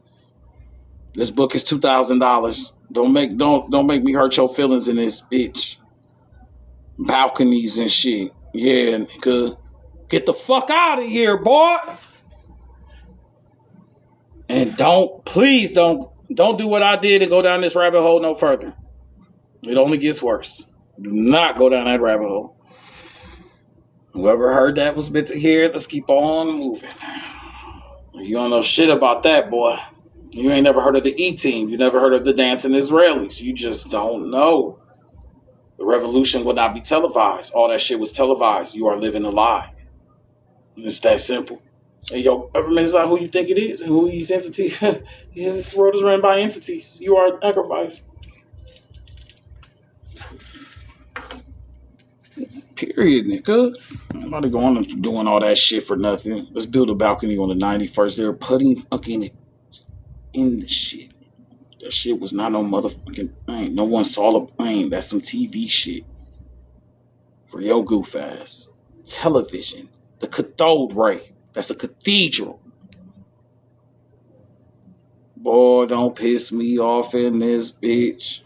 This book is $2,000. Don't make me hurt your feelings in this, bitch. Balconies and shit. Yeah, nigga. Get the fuck out of here, boy. And please don't do what I did and go down this rabbit hole no further. It only gets worse. Do not go down that rabbit hole. Whoever heard that was meant to hear it. Let's keep on moving. You don't know shit about that, boy. You ain't never heard of the E-Team. You never heard of the Dancing Israelis. You just don't know. The revolution would not be televised. All that shit was televised. You are living a lie. It's that simple. Hey, yo, government is not who you think it is and who these entities. Yeah, this world is run by entities. You are sacrificed. Period, nigga. Nobody going and doing all that shit for nothing. Let's build a balcony on the 91st. They're putting fucking in the shit. That shit was not no motherfucking thing. No one saw the plane. That's some TV shit. For your goof ass. Television. The cathode ray. That's a cathedral. Boy, don't piss me off in this bitch.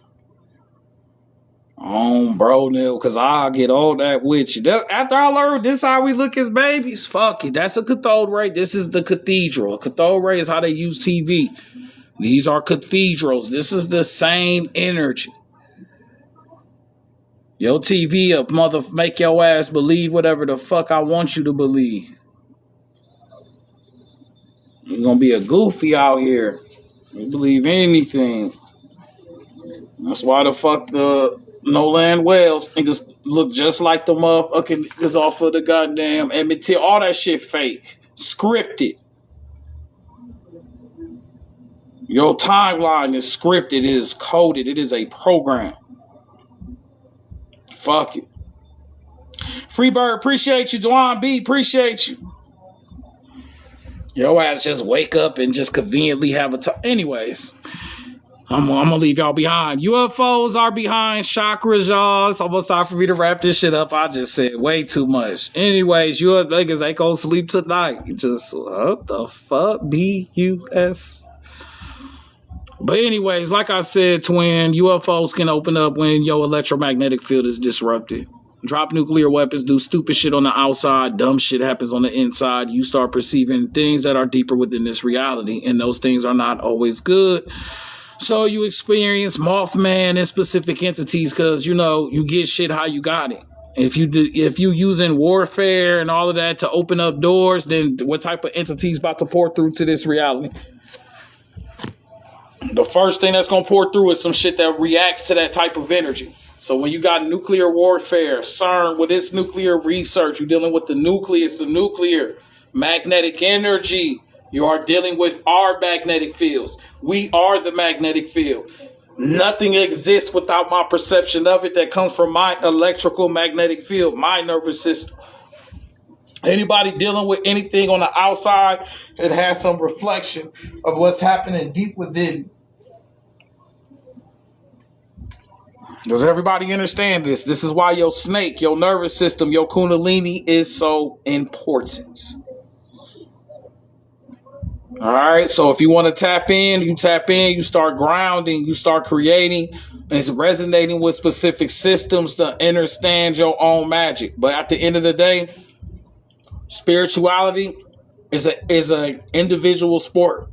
Bro, Neil, because I'll get all that with you. After I learned this how we look as babies, fuck it. That's a cathode ray. This is the cathedral. A cathode ray is how they use TV. These are cathedrals. This is the same energy. Your TV up, make your ass believe whatever the fuck I want you to believe. You're gonna be a goofy out here. You believe anything. That's why the fuck the No Land Whales niggas look just like the motherfucking niggas off of the goddamn Emmett Till. All that shit fake. Scripted. Your timeline is scripted. It is coded. It is a program. Fuck it. Freebird, appreciate you. Dwan B, appreciate you. Your ass just wake up and just conveniently have a time. Anyways, I'm going to leave y'all behind. UFOs are behind chakras, y'all. It's almost time for me to wrap this shit up. I just said way too much. Anyways, you niggas ain't going to sleep tonight. You just, what the fuck? BUS. But anyways, like I said, twin, UFOs can open up when your electromagnetic field is disrupted. Drop nuclear weapons, do stupid shit on the outside, dumb shit happens on the inside. You start perceiving things that are deeper within this reality, and those things are not always good. So you experience Mothman and specific entities because, you know, you get shit how you got it. If you using warfare and all of that to open up doors, then what type of entities about to pour through to this reality? The first thing that's going to pour through is some shit that reacts to that type of energy. So when you got nuclear warfare, CERN, with its nuclear research, you're dealing with the nucleus, the nuclear magnetic energy. You are dealing with our magnetic fields. We are the magnetic field. Nothing exists without my perception of it that comes from my electrical magnetic field, my nervous system. Anybody dealing with anything on the outside, it has some reflection of what's happening deep within. Does everybody understand this? This is why your snake, your nervous system, your kundalini is so important. All right, so if you want to tap in, you start grounding, you start creating, and it's resonating with specific systems to understand your own magic. But at the end of the day, Spirituality is a individual sport.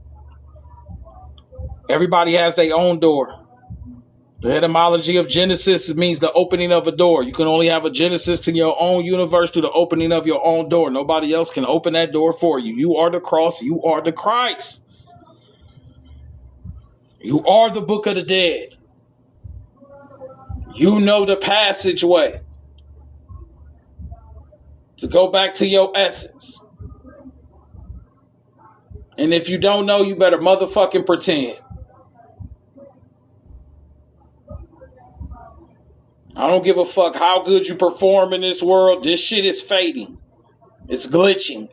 Everybody has their own door. The etymology of Genesis means the opening of a door. You can only have a Genesis to your own universe through the opening of your own door. Nobody else can open that door for you. You are the cross. You are the Christ. You are the book of the dead. You know the passageway to go back to your essence. And if you don't know, you better motherfucking pretend. I don't give a fuck how good you perform in this world. This shit is fading. It's glitching.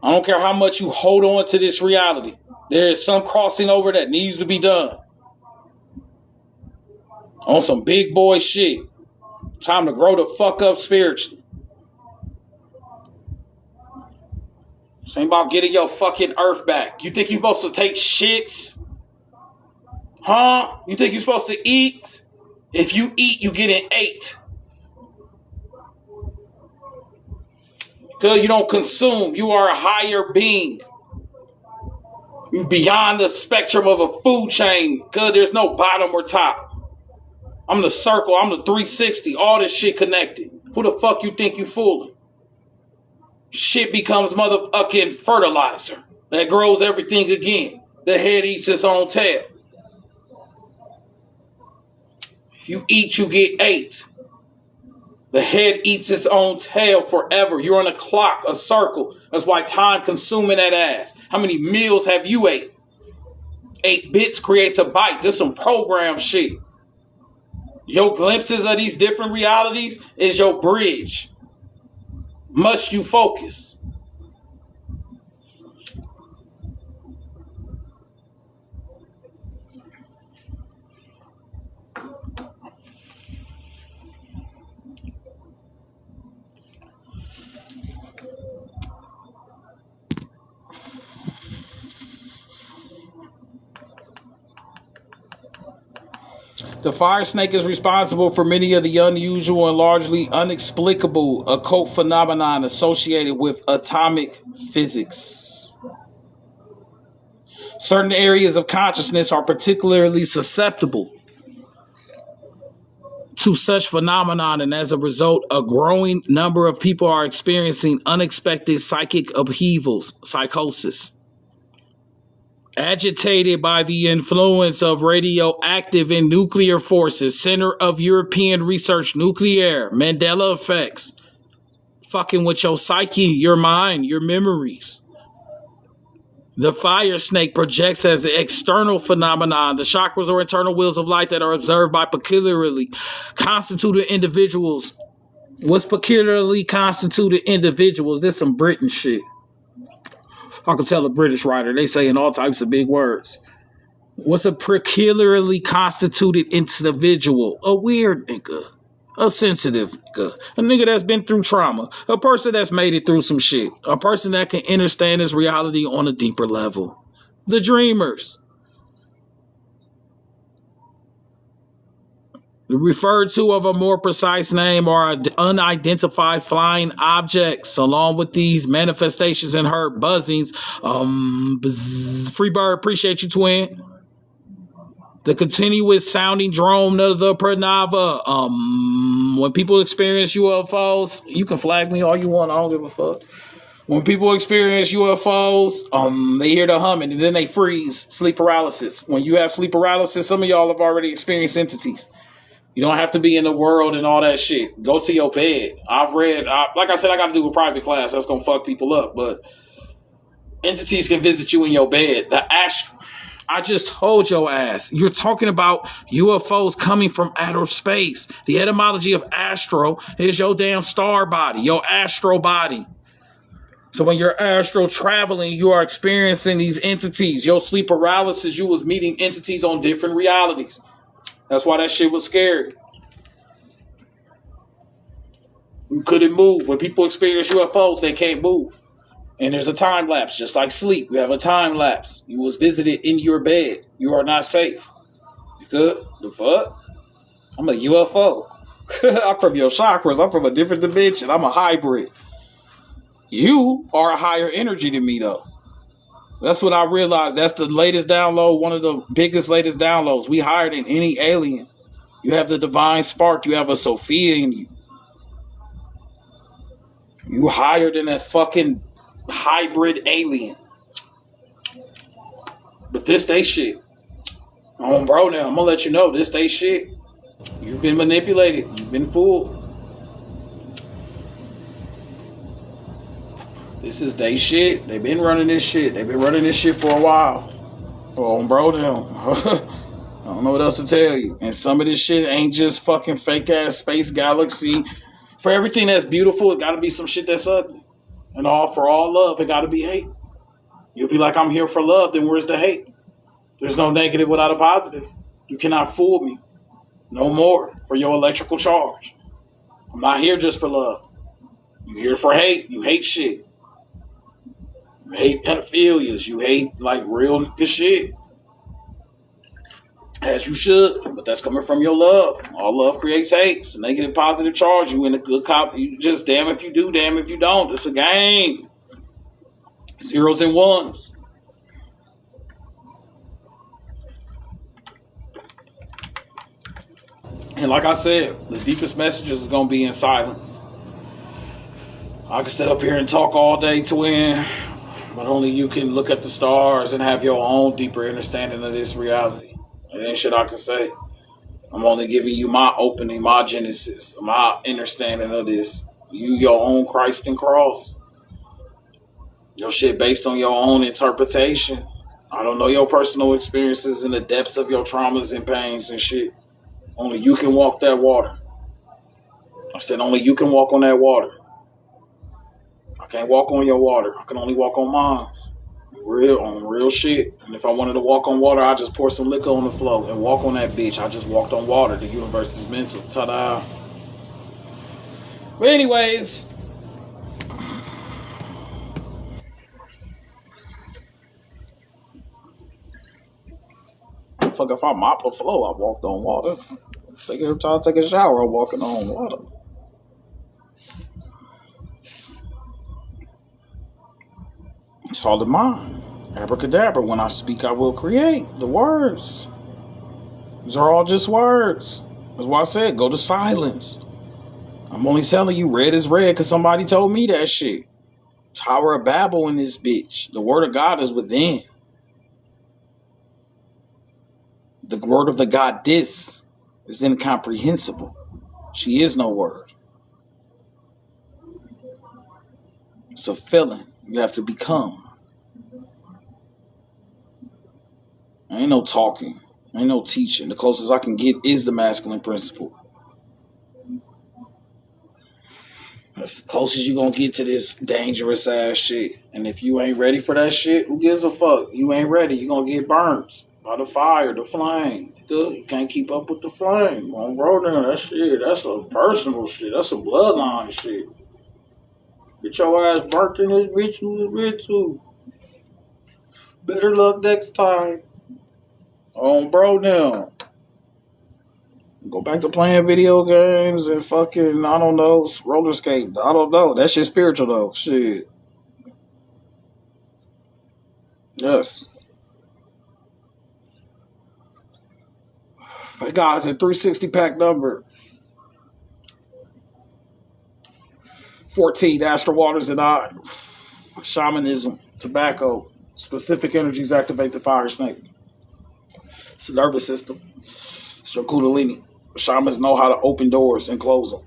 I don't care how much you hold on to this reality. There is some crossing over that needs to be done. On some big boy shit. Time to grow the fuck up spiritually. This ain't about getting your fucking earth back. You think you're supposed to take shits? Huh? You think you're supposed to eat? If you eat, you get an 8. Because you don't consume. You are a higher being. You beyond the spectrum of a food chain. Because there's no bottom or top. I'm the circle. I'm the 360. All this shit connected. Who the fuck you think you fooling? Shit becomes motherfucking fertilizer. That grows everything again. The head eats its own tail. If you eat, you get 8. The head eats its own tail forever. You're on a clock, a circle. That's why time consuming that ass. How many meals have you ate? 8 bits creates a byte. This some program shit. Your glimpses of these different realities is your bridge. Must you focus? The fire snake is responsible for many of the unusual and largely inexplicable occult phenomenon associated with atomic physics. Certain areas of consciousness are particularly susceptible to such phenomenon, and as a result, a growing number of people are experiencing unexpected psychic upheavals, psychosis. Agitated by the influence of radioactive and nuclear forces, Center of European Research Nuclear, Mandela effects, fucking with your psyche, your mind, your memories. The fire snake projects as an external phenomenon the chakras or internal wheels of light that are observed by peculiarly constituted individuals. What's peculiarly constituted individuals? This some Britain shit. I can tell a British writer. They saying all types of big words. What's a peculiarly constituted individual? A weird nigga. A sensitive nigga. A nigga that's been through trauma. A person that's made it through some shit. A person that can understand his reality on a deeper level. The dreamers. Referred to of a more precise name are unidentified flying objects. Along with these manifestations and heard buzzings, Freebird, appreciate you, twin. The continuous sounding drone of the pranava. When people experience UFOs, you can flag me all you want. I don't give a fuck. When people experience UFOs, they hear the humming and then they freeze. Sleep paralysis. When you have sleep paralysis, some of y'all have already experienced entities. You don't have to be in the world and all that shit. Go to your bed. I've read, like I said, I got to do a private class. That's going to fuck people up. But entities can visit you in your bed. I just told your ass. You're talking about UFOs coming from outer space. The etymology of astro is your damn star body, your astro body. So when you're astral traveling, you are experiencing these entities. Your sleep paralysis, you was meeting entities on different realities. That's why that shit was scary. You couldn't move. When people experience UFOs, they can't move. And there's a time lapse, just like sleep. You have a time lapse. You was visited in your bed. You are not safe. You good? The fuck? I'm a UFO. I'm from your chakras. I'm from a different dimension. I'm a hybrid. You are a higher energy than me, though. That's what I realized. That's the latest download, one of the biggest latest downloads. We higher than any alien. You have the divine spark. You have a Sophia in you. You higher than a fucking hybrid alien. But this they shit. Oh, bro, now I'm gonna let you know this they shit. You've been manipulated. You've been fooled. This is they shit. They've been running this shit. They've been running this shit for a while. Oh, bro, now. I don't know what else to tell you. And some of this shit ain't just fucking fake ass space galaxy. For everything that's beautiful, it gotta be some shit that's ugly. And for all love, it gotta be hate. You'll be like, I'm here for love, then where's the hate? There's no negative without a positive. You cannot fool me. No more for your electrical charge. I'm not here just for love. You're here for hate. You hate shit. You hate pedophilias. You hate like real good shit. As you should. But that's coming from your love. All love creates hate. It's a negative positive charge. You in a good cop. You just damn if you do, damn if you don't. It's a game. Zeros and ones. And like I said, the deepest messages is going to be in silence. I can sit up here and talk all day, twin, but only you can look at the stars and have your own deeper understanding of this reality. There ain't shit I can say. I'm only giving you my opening, my genesis, my understanding of this. You, your own Christ and cross. Your shit based on your own interpretation. I don't know your personal experiences in the depths of your traumas and pains and shit. Only you can walk that water. I said only you can walk on that water. I can't walk on your water. I can only walk on mine. Real shit. And if I wanted to walk on water, I'd just pour some liquor on the floor and walk on that bitch. I just walked on water. The universe is mental. Ta-da. But anyways, fuck, if I mop the floor, I walked on water. Every time I take a shower, I'm walking on water. It's all in mind. Abracadabra. When I speak, I will create. The words. These are all just words. That's why I said go to silence. I'm only telling you red is red because somebody told me that shit. Tower of Babel in this bitch. The word of God is within. The word of the goddess is incomprehensible. She is no word. It's a feeling you have to become. Ain't no talking. Ain't no teaching. The closest I can get is the masculine principle. That's the closest you're going to get to this dangerous ass shit. And if you ain't ready for that shit, who gives a fuck? You ain't ready. You're going to get burnt by the fire, the flame. Good. You can't keep up with the flame. On road down that shit. That's a personal shit. That's a bloodline shit. Get your ass burnt in this bitch who was with too. Better luck next time. On bro now. Go back to playing video games and fucking, I don't know, roller skate. I don't know. That shit spiritual though. Shit. Yes. Hey guys, a 360 pack number 14, Astral Waters and I. Shamanism, tobacco, specific energies activate the fire snake. It's the nervous system. It's your kundalini. Shamans know how to open doors and close them.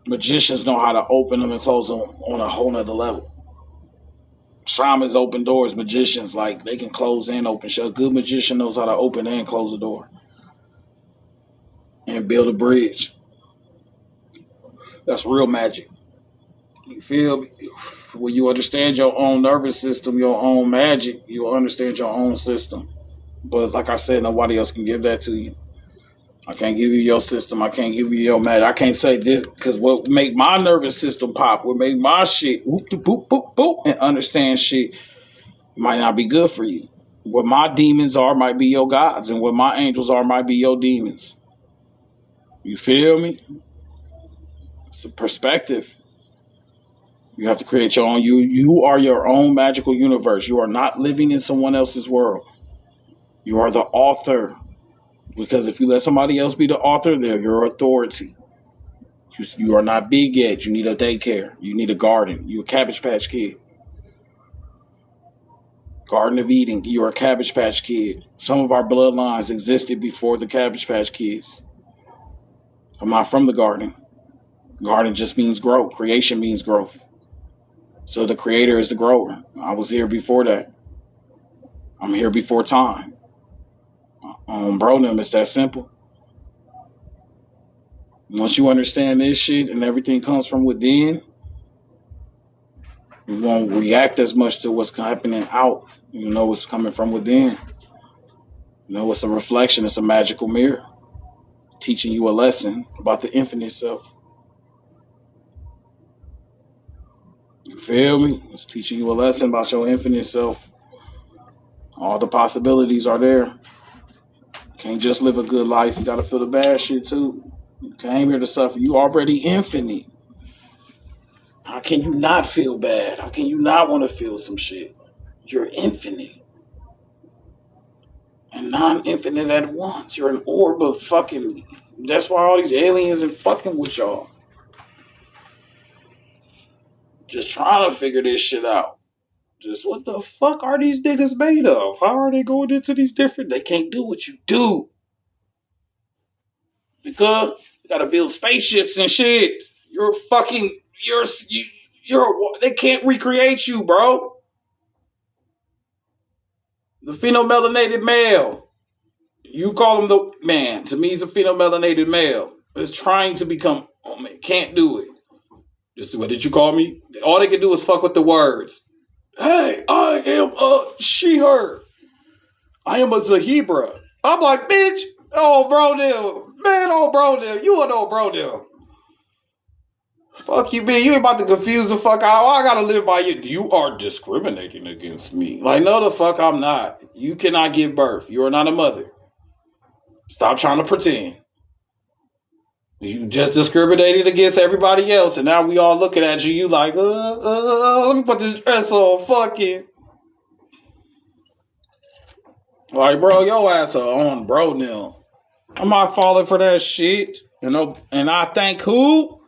Magicians know how to open them and close them on a whole nother level. Shamans open doors. Magicians, like, they can close and open. A good magician knows how to open and close a door. And build a bridge. That's real magic. You feel me? When you understand your own nervous system, your own magic, you'll understand your own system. But like I said, nobody else can give that to you. I can't give you your system. I can't give you your magic. I can't say this because what make my nervous system pop, what make my shit whoop, boop, boop, boop, and understand shit might not be good for you. What my demons are might be your gods, and what my angels are might be your demons. You feel me? It's a perspective. You have to create your own. You are your own magical universe. You are not living in someone else's world. You are the author. Because if you let somebody else be the author, they're your authority. You are not big yet. You need a daycare. You need a garden. You're a Cabbage Patch Kid. Garden of Eden. You're a Cabbage Patch Kid. Some of our bloodlines existed before the Cabbage Patch Kids. I'm not from the garden. Garden just means growth. Creation means growth. So the creator is the grower. I was here before that. I'm here before time. Bro, them, it's that simple. Once you understand this shit and everything comes from within, you won't react as much to what's happening out. You know what's coming from within. You know it's a reflection. It's a magical mirror teaching you a lesson about the infinite self. You feel me? It's teaching you a lesson about your infinite self. All the possibilities are there. Can't just live a good life. You got to feel the bad shit too. You came here to suffer. You already infinite. How can you not feel bad? How can you not want to feel some shit? You're infinite. And non-infinite at once. You're an orb of fucking... That's why all these aliens are fucking with y'all. Just trying to figure this shit out. Just what the fuck are these niggas made of? How are they going into these different... They can't do what you do. Because you gotta build spaceships and shit. You're fucking... They can't recreate you, bro. The phenomelanated male. You call him the man. To me, he's a phenomelanated male. Is trying to become... Oh, man, can't do it. Just what did you call me? All they can do is fuck with the words. Hey, I am a she-her. I am a Zahibra. I'm like, bitch. Oh, bro, them. Man, oh, bro, them. You an old bro, them. Fuck you, man. You ain't about to confuse the fuck out. I gotta live by you. You are discriminating against me. Like, no, the fuck I'm not. You cannot give birth. You are not a mother. Stop trying to pretend. You just discriminated against everybody else, and now we all looking at you. You like, let me put this dress on. Fuck it. Like, bro, your ass are on, bro, now. I'm not falling for that shit. And I thank who?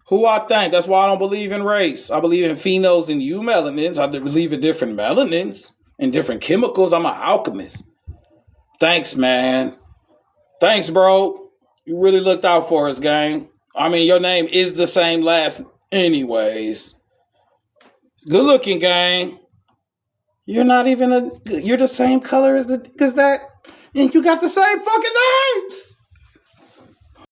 Who I thank. That's why I don't believe in race. I believe in phenols and eumelanins. I believe in different melanins and different chemicals. I'm an alchemist. Thanks, man. Thanks, bro. You really looked out for us, gang. I mean, your name is the same last anyways. Good looking, gang. You're not even you're the same color as that. And you got the same fucking names.